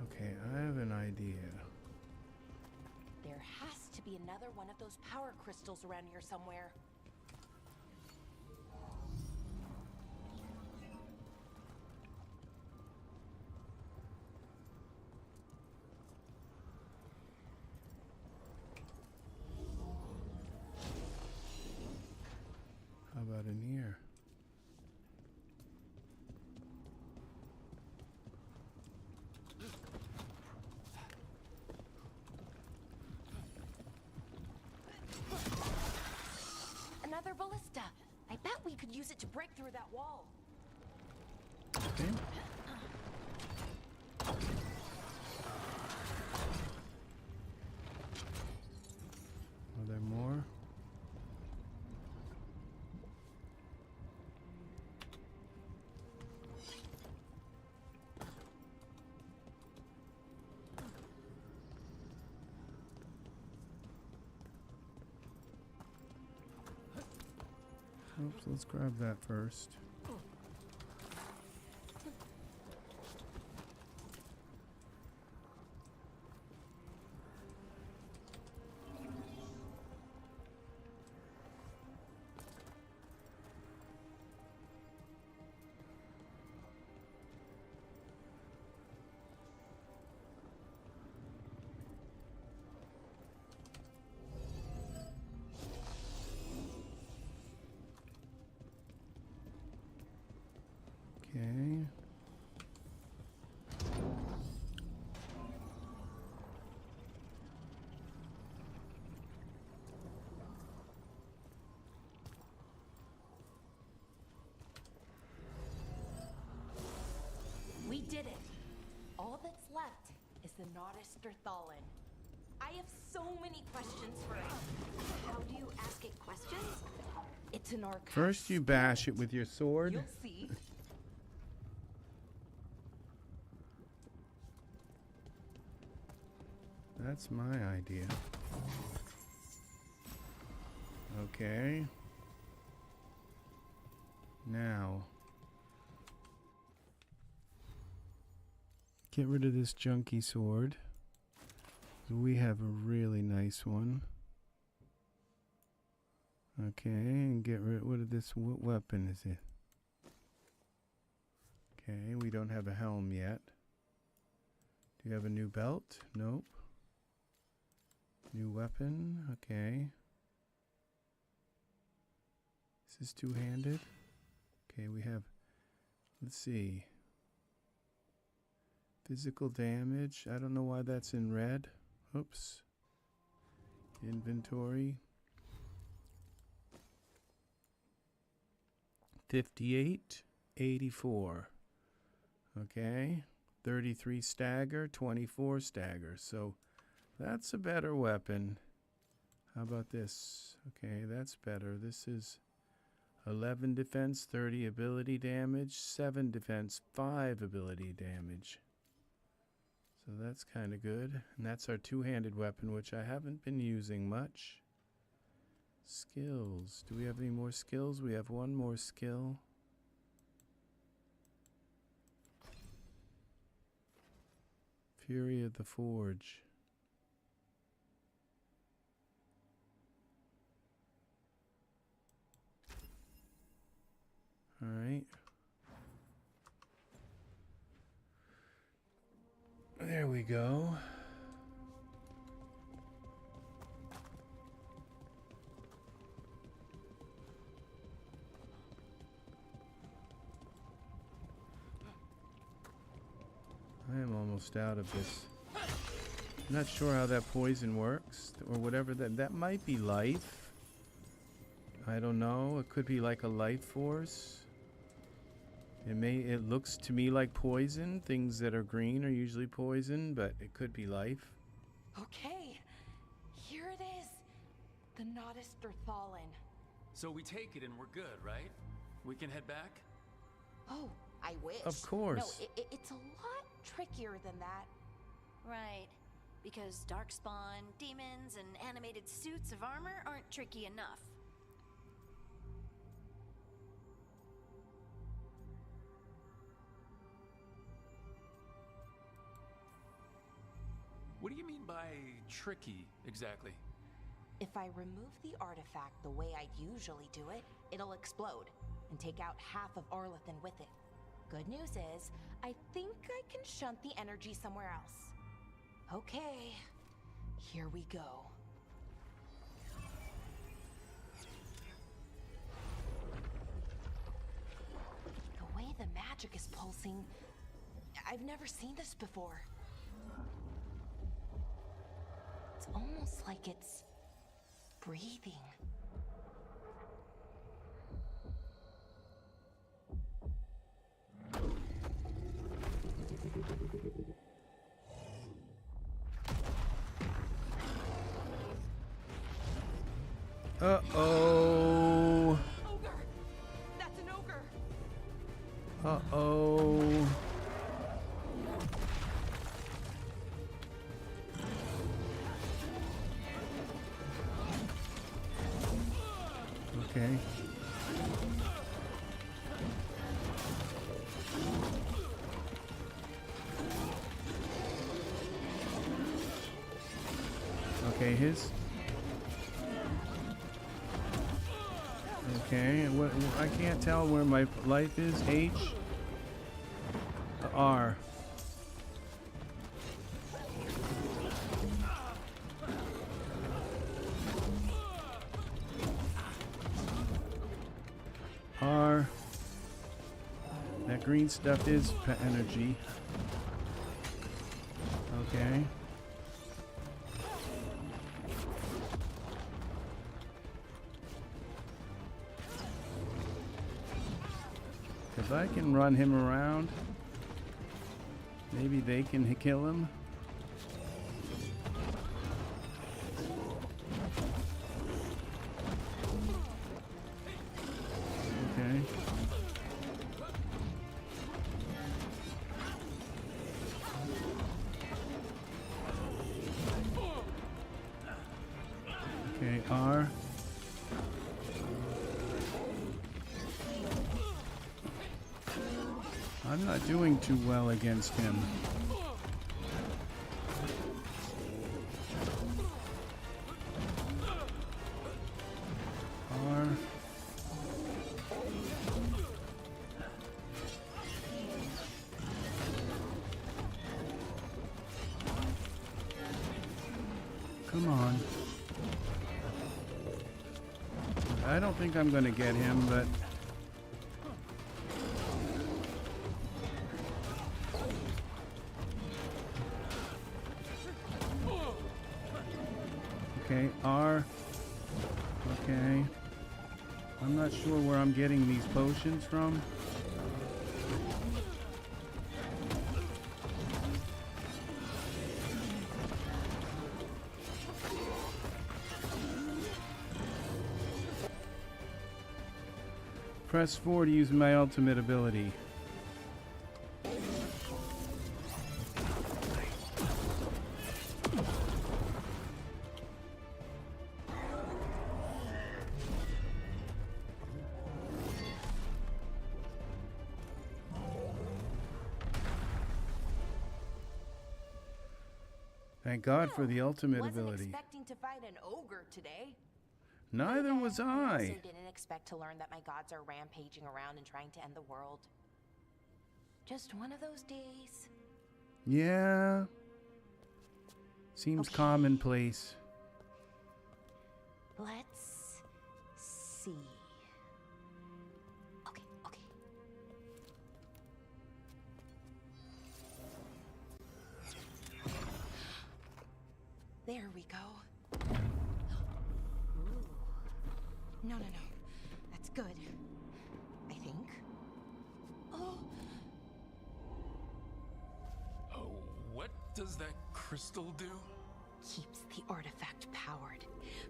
Okay, I have an idea. There has to be another one of those power crystals around here somewhere. How about in here? Another ballista. I bet we could use it to break through that wall. Okay. Are there more? Oops, let's grab that first. Okay. We did it. All that's left is the Nautis Thallen. I have so many questions for it. How do you ask it questions? It's an archive. First you bash it with your sword. You'll see. That's my idea. Okay. Now, get rid of this junky sword. We have a really nice one. Okay, and get rid of this. What weapon is it? Okay, we don't have a helm yet. Do you have a new belt? Nope. New weapon, okay. This is two-handed. Okay, we have, let's see. Physical damage, I don't know why that's in red. Oops. Inventory. 58, 84. Okay, 33 stagger, 24 stagger. So that's a better weapon. How about this? Okay, that's better. This is 11 defense, 30 ability damage, 7 defense, 5 ability damage. So that's kind of good. And that's our two-handed weapon, which I haven't been using much. Skills. Do we have any more skills? We have one more skill. Fury of the Forge. All right. There we go. I am almost out of this. I'm not sure how that poison works or whatever that might be life. I don't know. It could be like a life force. It looks to me like poison. Things that are green are usually poison, but it could be life. Okay, here it is. The Nodus Dirthalin. So we take it and we're good, right? We can head back? Oh, I wish. Of course. No, it's a lot trickier than that. Right. Because darkspawn, demons, and animated suits of armor aren't tricky enough. What do you mean by tricky, exactly? If I remove the artifact the way I'd usually do it, it'll explode and take out half of Arlathan with it. Good news is, I think I can shunt the energy somewhere else. Okay, here we go. The way the magic is pulsing, I've never seen this before. It's almost like it's breathing. Uh-oh. Ogre! That's an ogre! Uh-oh. Okay. Okay, his. Okay, what? I can't tell where my life is. H. R. R. That green stuff is energy. Okay. If I can run him around, maybe they can kill him. Okay, R. I'm not doing too well against him. R. Come on. I don't think I'm going to get him, but... Okay, R. Okay. I'm not sure where I'm getting these potions from. Press 4 to use my ultimate ability. Thank God for the ultimate Wasn't ability. expecting to fight an ogre today. Neither was I I. also didn't expect to learn that my gods are rampaging around and trying to end the world. Just one of those days. Yeah. Seems Okay. commonplace. Let's see. Okay, okay. There we go. Ooh. No, no, no. That's good. I think. Oh, Oh, what does that crystal do? keeps the artifact powered.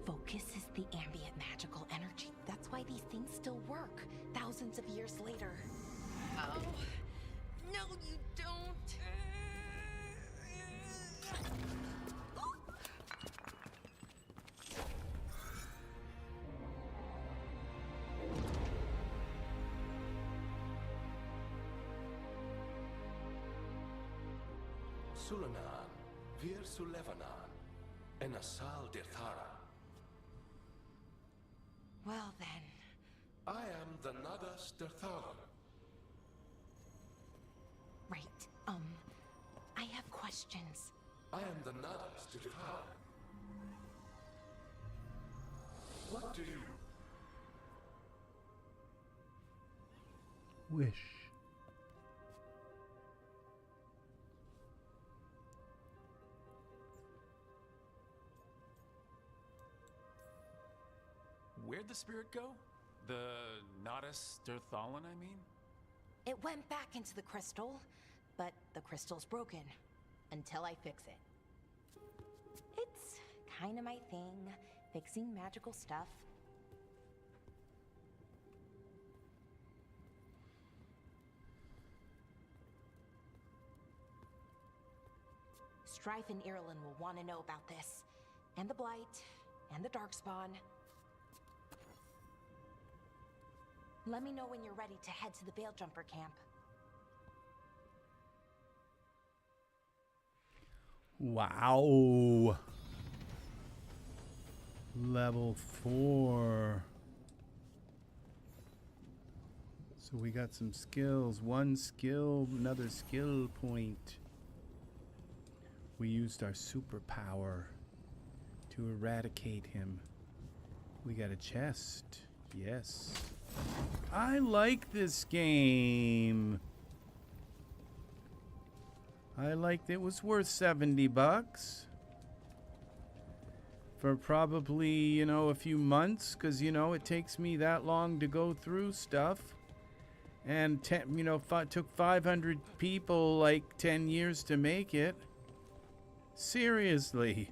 Focuses the ambient magical energy. That's why these things still work, thousands of years later. Oh, no, you don't. Sulanan, Vir Sulevanan, and Asal Dirthara. Well then, I am the Nadas Dirthara. right. I have questions. I am the Nadas Dirthara. What do you... Wish. Where'd the spirit go? The Nadas Dirthalan, I mean? It went back into the crystal, but the crystal's broken. Until I fix it. It's kinda my thing, fixing magical stuff. Strife and Ireland will want to know about this. And the Blight, and the Darkspawn. Let me know when you're ready to head to the Veilgjumper camp. Wow. Level 4. So we got some skills. One skill, another skill point. We used our superpower to eradicate him. We got a chest. Yes. I like this game. I liked it. It was worth $70 for probably, you know, a few months, because, you know, it takes me that long to go through stuff. And, took 500 people like 10 years to make it. Seriously.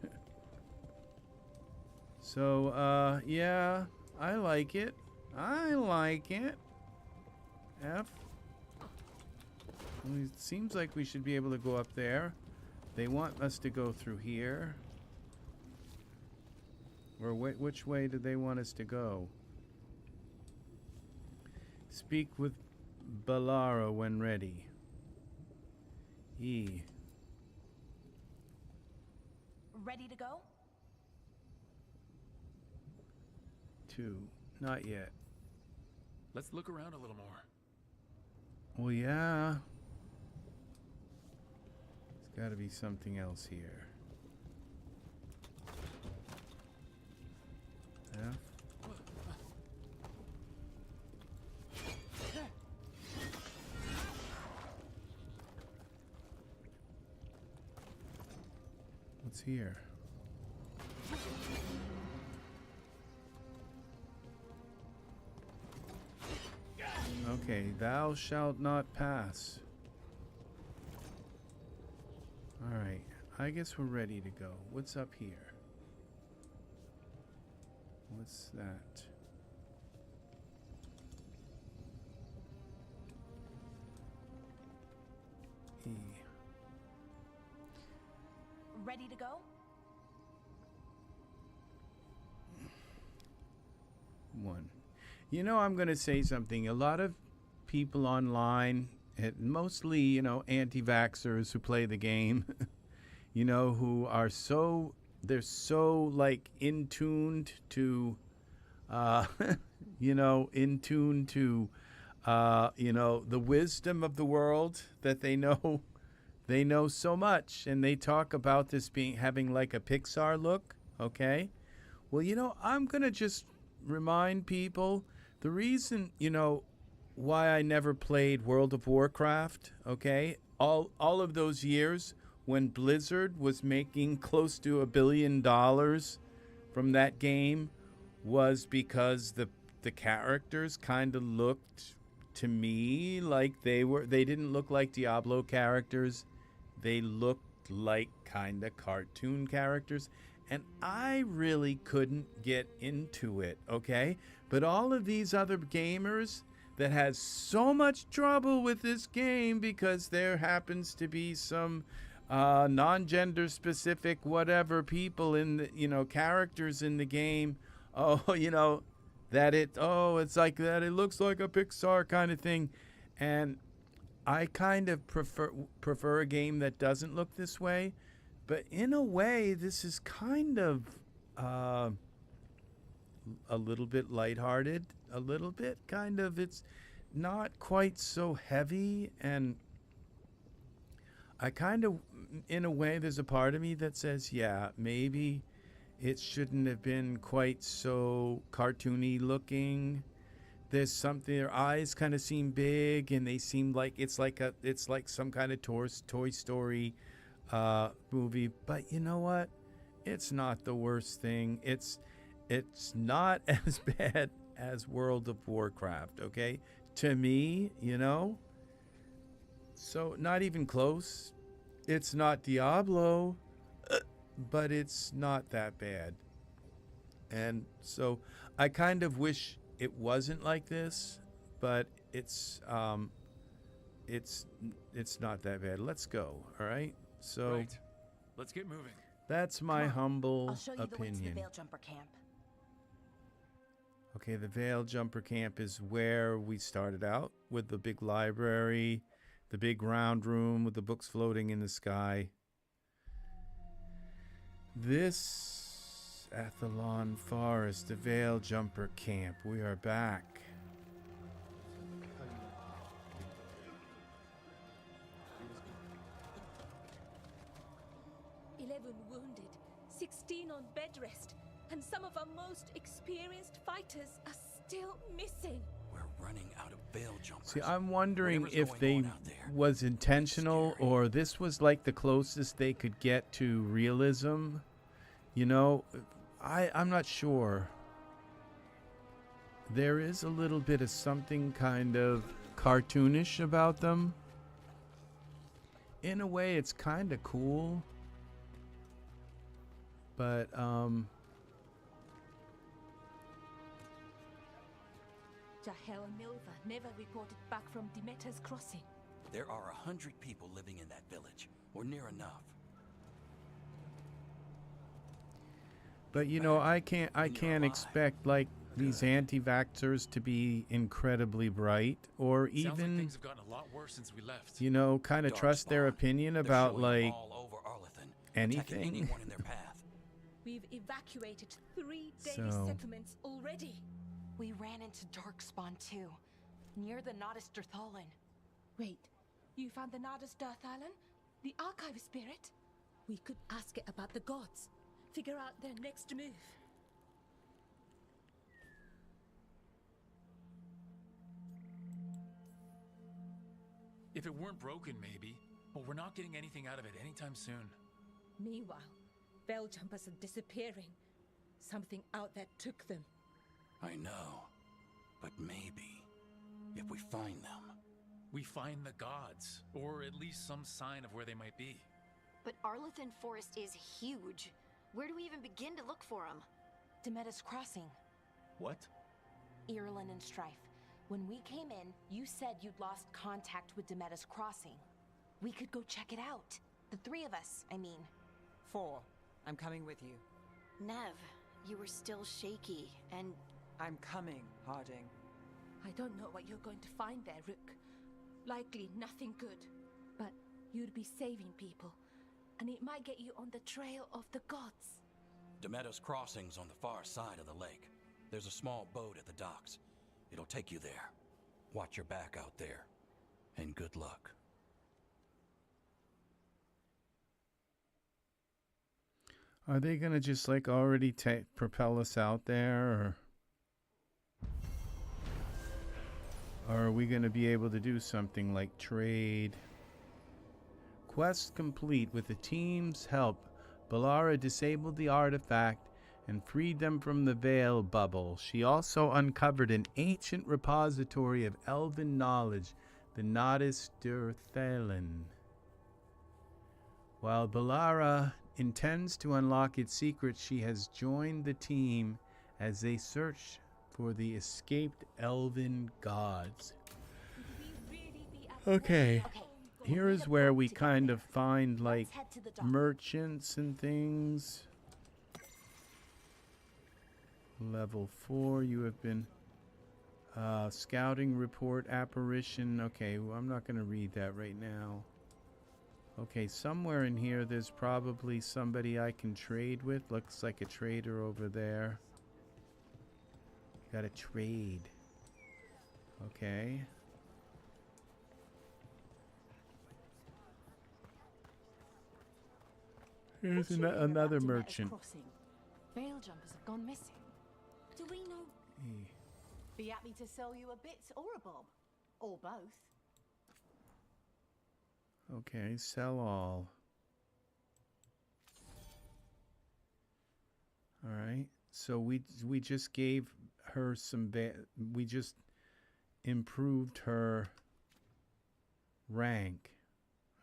So, yeah, I like it. I like it. F. Well, it seems like we should be able to go up there. They want us to go through here. Or which way do they want us to go? Speak with Balara when ready. E. Ready to go? 2. Not yet. Let's look around a little more. Well, yeah. There's got to be something else here. Yeah. What's here? Okay, thou shalt not pass. Alright, I guess we're ready to go. What's up here? What's that? E. Ready to go? 1. You know, I'm going to say something. A lot of people online, mostly, you know, anti-vaxxers who play the game, you know, who are so, they're so, like, in tuned to, you know, in tune to, you know, the wisdom of the world that they know so much. And they talk about this having like a Pixar look, okay? Well, you know, I'm going to just remind people the reason, you know, why I never played World of Warcraft, okay? All of those years when Blizzard was making close to $1 billion from that game was because the characters kind of looked to me like they didn't look like Diablo characters. They looked like kind of cartoon characters. And I really couldn't get into it, okay? But all of these other gamers that has so much trouble with this game because there happens to be some non-gender specific whatever people in the, you know, characters in the game, oh, you know, that it's like that, it looks like a Pixar kind of thing. And I kind of prefer a game that doesn't look this way. But in a way, this is kind of a little bit lighthearted, a little bit kind of, it's not quite so heavy. And I kind of, in a way, there's a part of me that says, yeah, maybe it shouldn't have been quite so cartoony looking. There's something, their eyes kind of seem big and they seem like it's like some kind of Toy Story movie. But you know what? It's not the worst thing. It's not as bad as World of Warcraft, okay? To me, you know? So not even close. It's not Diablo, but it's not that bad. And so I kind of wish it wasn't like this, but it's not that bad. Let's go, all right? So Right. Let's get moving. that's my humble I'll show you the way to the opinion. Veil Jumper camp. Okay, the Veil Jumper camp is where we started out with the big library, the big round room with the books floating in the sky. This Athlon Forest, the Veil Jumper camp. We are back. 11 wounded, 16 on bed rest, and some of our most experienced fighters are still missing. We're running out of Veil Jumpers. See, I'm wondering Whatever's if going they on out there, was intentional scary. or this was like the closest they could get to realism. You know, I'm not sure. There is a little bit of something kind of cartoonish about them. In a way, it's kind of cool. But, Jahel and Milva never reported back from Demeter's crossing. There are 100 people living in that village, or near enough. But you know, I can't And you're alive. expect like these Good. anti-vaxxers to be incredibly bright or Sounds like even, things have gotten a lot worse since we left. you know, kind of trust their Darkspawn. opinion They're about showing like all over Arlethan, attacking anything. anyone in their path. We've evacuated 3 daily So- settlements already. We ran into Darkspawn too, near the Nodus Dirthalin. Wait, you found the Nardus Darthalan? The archive spirit? We could ask it about the gods. Figure out their next move. If it weren't broken, maybe. But we're not getting anything out of it anytime soon. Meanwhile, Veiljumpers are disappearing. Something out there took them. I know. But maybe, if we find them. We find the gods, or at least some sign of where they might be. But Arlethan Forest is huge. Where do we even begin to look for them? Demetus Crossing, What? Irulan and Strife. When we came in, you said you'd lost contact with Demetus Crossing. We could go check it out. The 3 of us, I mean. 4. I'm coming with you. Nev, you were still shaky, and I'm coming, Harding. I don't know what you're going to find there, Rook. Likely nothing good. But you'd be saving people. And it might get you on the trail of the gods. Demetus Crossing's on the far side of the lake. There's a small boat at the docks. It'll take you there. Watch your back out there. And good luck. Are they gonna just like already propel us out there, or are we gonna be able to do something like trade? Quest complete. With the team's help, Balara disabled the artifact and freed them from the veil bubble. She also uncovered an ancient repository of elven knowledge, the Nodus Dirthalin. While Balara intends to unlock its secrets, she has joined the team as they search for the escaped elven gods. Okay. Here is where we kind of find like Let's head to the dock. merchants and things. Level 4, you have been scouting report apparition. Okay, well, I'm not going to read that right now. Okay, somewhere in here there's probably somebody I can trade with. Looks like a trader over there. Got to trade. Okay. Here's another merchant. Veiljumpers have gone missing. Do we know? Eh. Be happy to sell you a bit or a bob, or both. Okay, sell all. All right. So we just gave her some we just improved her rank.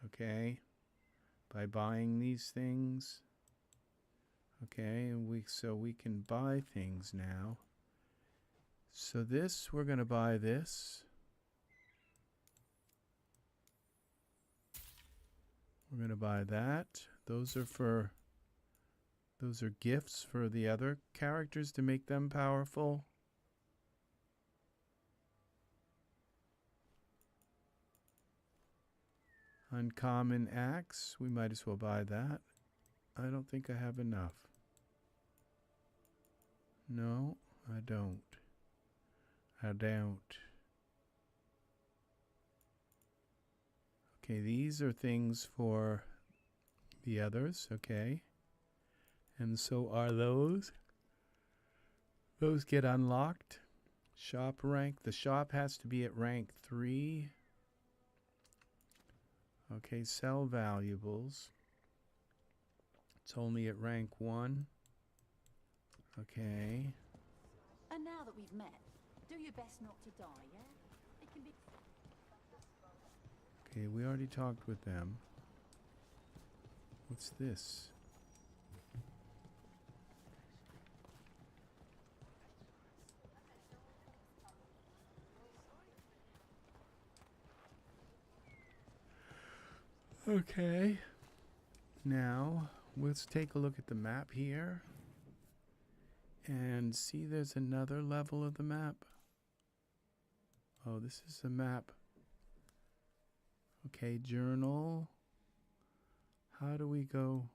Okay? By buying these things. Okay, and we can buy things now. So this, we're going to buy this. We're going to buy that. Those are gifts for the other characters to make them powerful. Uncommon axe, we might as well buy that. I don't think I have enough. No, I don't. I don't. Okay, these are things for the others, okay. And so are those. Those get unlocked. Shop rank. The shop has to be at rank 3. Okay, sell valuables. It's only at rank 1. Okay. And now that we've met, do your best not to die, yeah? It can be. Okay, we already talked with them. What's this? Okay. Now, let's take a look at the map here. And see, there's another level of the map. Oh, this is the map. Okay, journal. How do we go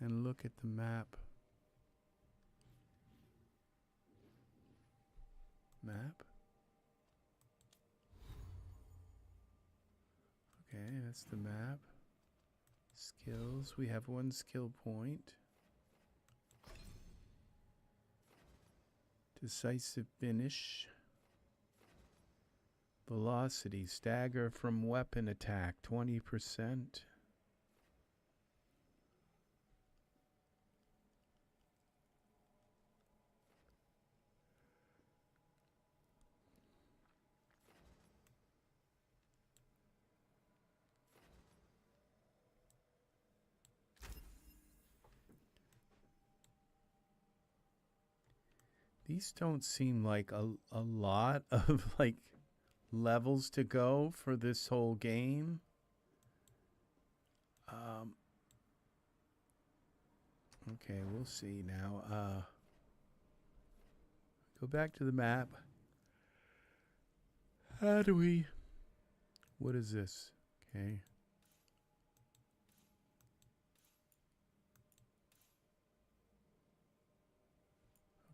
and look at the map? Map. Okay, that's the map. Skills. We have one skill point. Decisive finish. Velocity. Stagger from weapon attack. 20%. These don't seem like a lot of like levels to go for this whole game. Okay, we'll see now. Go back to the map. How do we... What is this? Okay.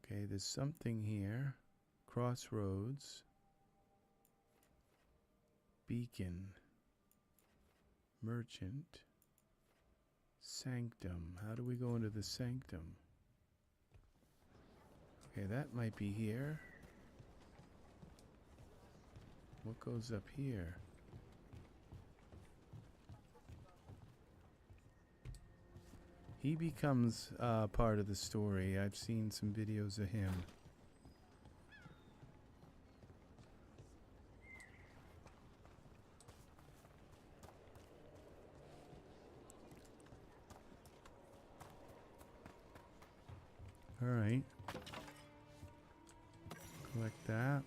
Okay, there's something here. Crossroads. Beacon. Merchant. Sanctum. How do we go into the sanctum? Okay, that might be here. What goes up here? He becomes part of the story. I've seen some videos of him. All right. Collect that.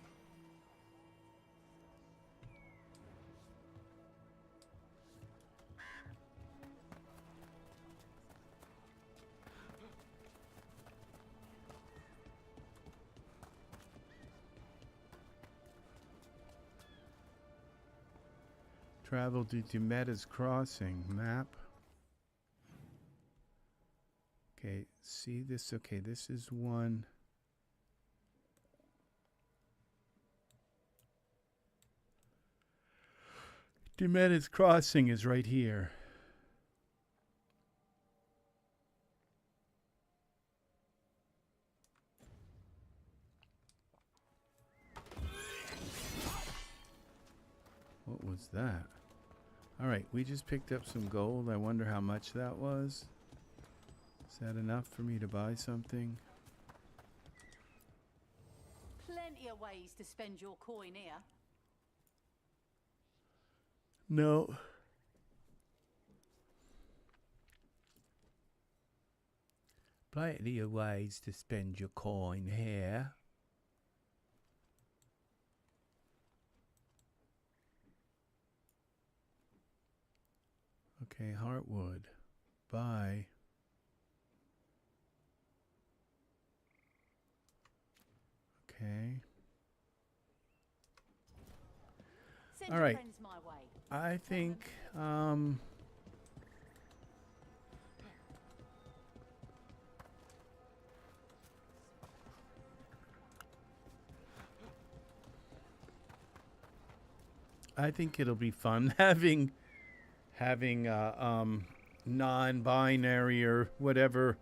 Travel to Demeta's Crossing. Map. Okay, see this? Okay, this is one. Demeta's Crossing is right here. What was that? All right, we just picked up some gold. I wonder how much that was. Is that enough for me to buy something? Plenty of ways to spend your coin here. No. Plenty of ways to spend your coin here. Okay, Heartwood. Buy. Okay. Send All your right. friends my way. I think it'll be fun having non-binary or whatever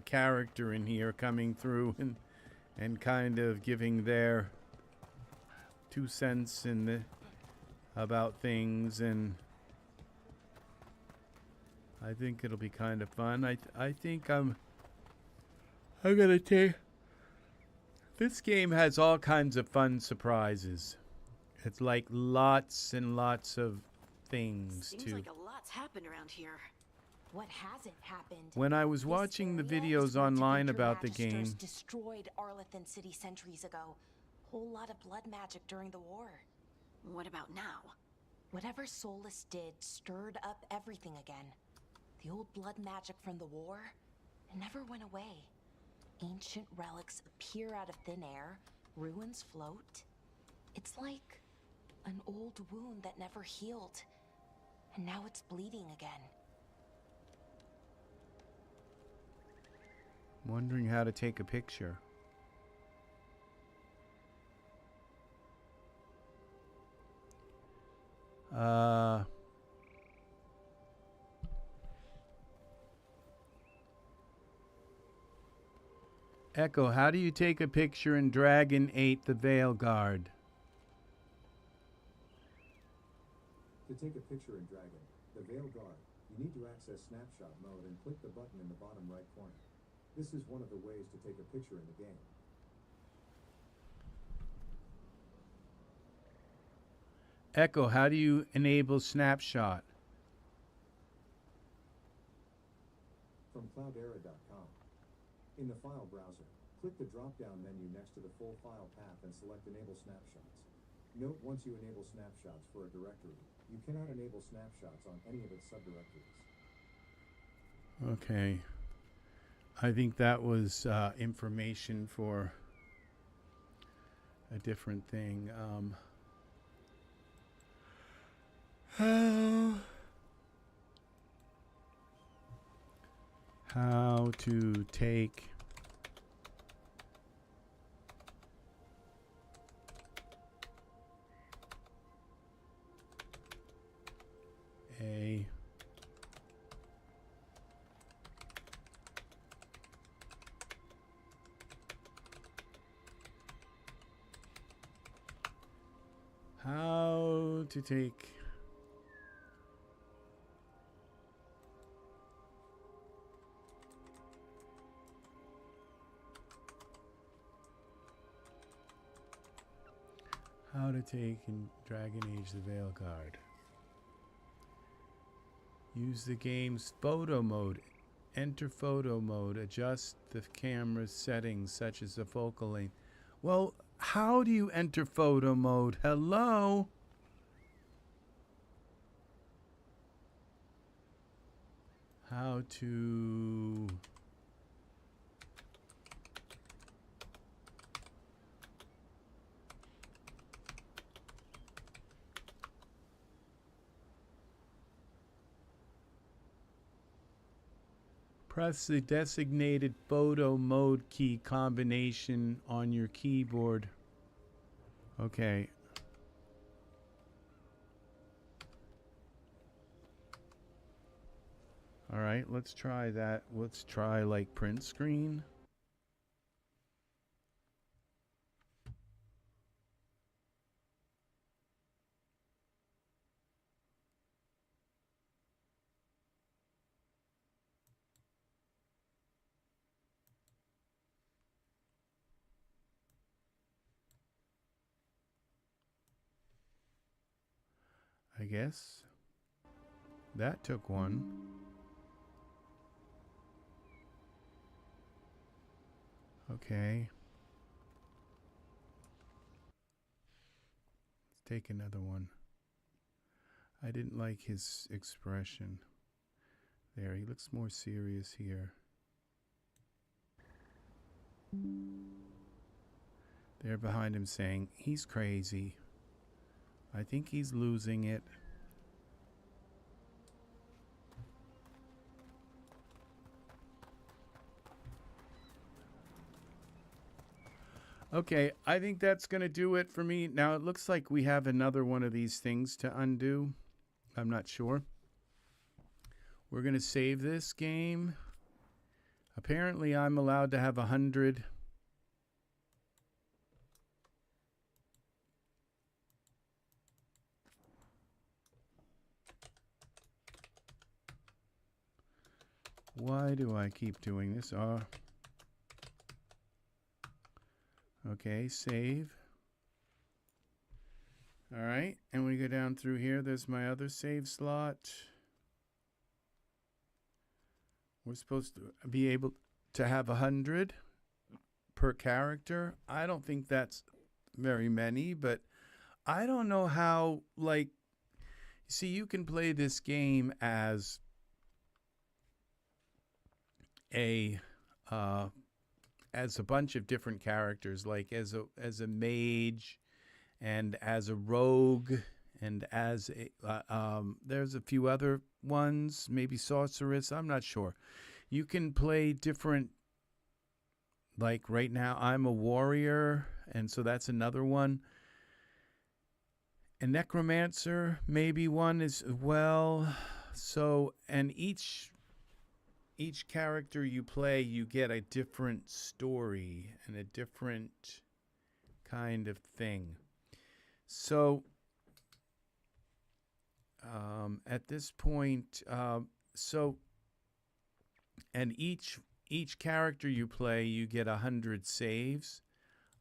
character in here coming through and kind of giving their 2 cents about things, and I think it'll be kind of fun. I think I'm gonna take. This game has all kinds of fun surprises. It's like lots and lots of things Seems to. like a lot's happened around here. What hasn't happened? When I was This watching the area videos is where online Winter about the Magisters game, destroyed Arlethan City centuries ago. Whole lot of blood magic during the war. What about now? Whatever Solus did stirred up everything again. The old blood magic from the war, it never went away. Ancient relics appear out of thin air, ruins float. It's like an old wound that never healed, and now it's bleeding again. Wondering how to take a picture. Echo, how do you take a picture in Dragon 8 the Veilguard? To take a picture in Dragon, the Veilguard, you need to access snapshot mode and click the button in the bottom right corner. This is one of the ways to take a picture in the game. Echo, how do you enable snapshot? From cloudera.com. In the file browser, click the drop-down menu next to the full file path and select Enable Snapshots. Note, once you enable snapshots for a directory, you cannot enable snapshots on any of its subdirectories. Okay. I think that was information for a different thing. How to take a how to take how to take in Dragon Age the Veilguard. Use the game's photo mode. Enter photo mode. Adjust the camera's settings such as the focal length. Well, how do you enter photo mode? Hello? How to... Press the designated photo mode key combination on your keyboard. Okay. All right, let's try that. Let's try like print screen. I guess that took one. Okay. Let's take another one. I didn't like his expression. There, he looks more serious here. They're behind him saying, he's crazy. I think he's losing it. Okay, I think that's going to do it for me. Now, it looks like we have another one of these things to undo. I'm not sure. We're going to save this game. Apparently, I'm allowed to have 100. Why do I keep doing this? Okay, save. All right, and we go down through here. There's my other save slot. We're supposed to be able to have 100 per character. I don't think that's very many, but I don't know how, like, see, you can play this game as as a bunch of different characters, like as a mage, and as a rogue, and as a there's a few other ones, maybe sorceress. I'm not sure. You can play different. Like right now, I'm a warrior, and so that's another one. A necromancer, maybe one as well. So, and each character you play, you get a different story and a different kind of thing. So, at this point, and each character you play, you get 100 saves.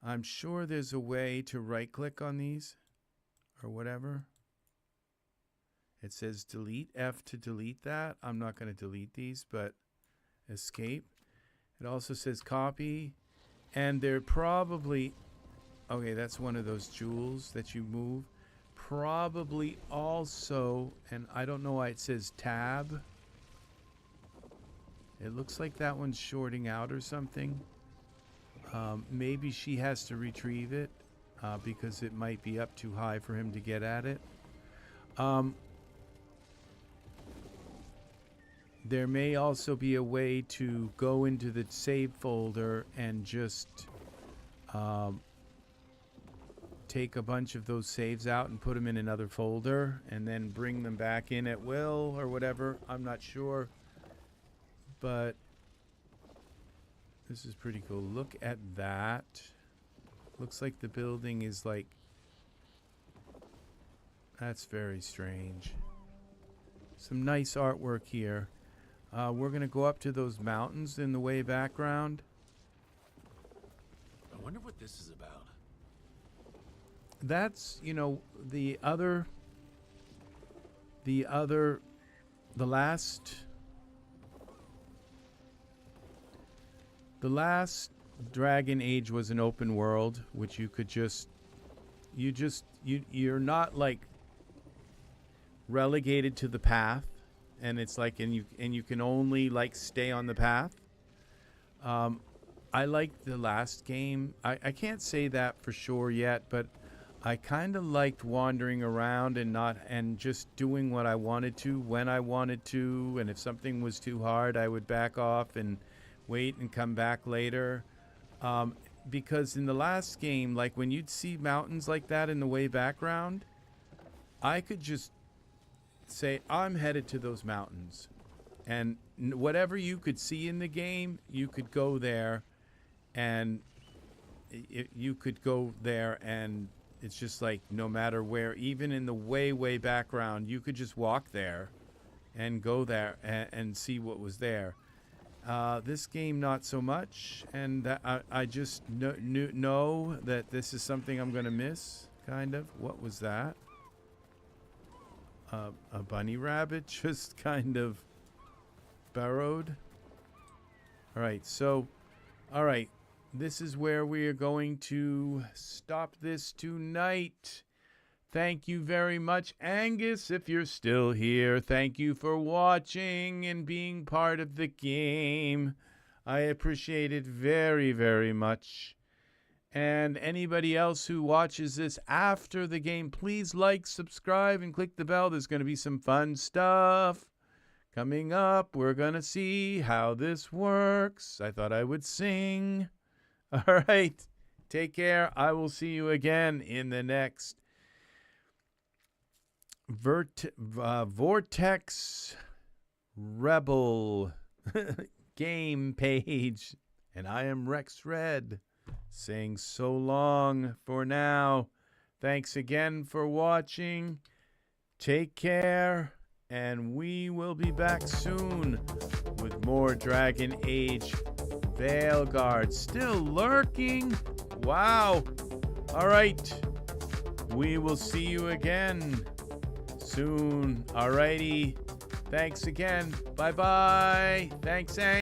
I'm sure there's a way to right-click on these or whatever. It says delete, F to delete that. I'm not going to delete these, but escape. It also says copy. And they're probably... Okay, that's one of those jewels that you move. Probably also, and I don't know why it says tab. It looks like that one's shorting out or something. Maybe she has to retrieve it because it might be up too high for him to get at it. There may also be a way to go into the save folder and just take a bunch of those saves out and put them in another folder and then bring them back in at will or whatever. I'm not sure. But this is pretty cool. Look at that. Looks like the building is like... That's very strange. Some nice artwork here. We're going to go up to those mountains in the way background. I wonder what this is about. That's, you know, the last Dragon Age was an open world, which you could you're not like relegated to the path, and it's like, and you can only like stay on the path. I liked the last game. I can't say that for sure yet, but I kind of liked wandering around and just doing what I wanted to when I wanted to, and if something was too hard, I would back off and wait and come back later. Because in the last game, like when you'd see mountains like that in the way background, I could just say, I'm headed to those mountains. And whatever you could see in the game, you could go there, and you could go there, and it's just like no matter where, even in the way background, you could just walk there and go there and see what was there. This game, not so much, and I just know that this is something I'm going to miss, kind of. What was that? A bunny rabbit just kind of burrowed. All right, so, all right, this is where we are going to stop this tonight. Thank you very much, Angus, if you're still here. Thank you for watching and being part of the game. I appreciate it very, very much. And anybody else who watches this after the game, please like, subscribe, and click the bell. There's going to be some fun stuff coming up. We're going to see how this works. I thought I would sing. All right. Take care. I will see you again in the next Vortex Rebel game page. And I am Rex Red, saying so long for now. Thanks again for watching. Take care, and we will be back soon with more Dragon Age Veilguard. Still lurking? Wow. All right. We will see you again soon. Alrighty. Thanks again. Bye-bye. Thanks, Ang.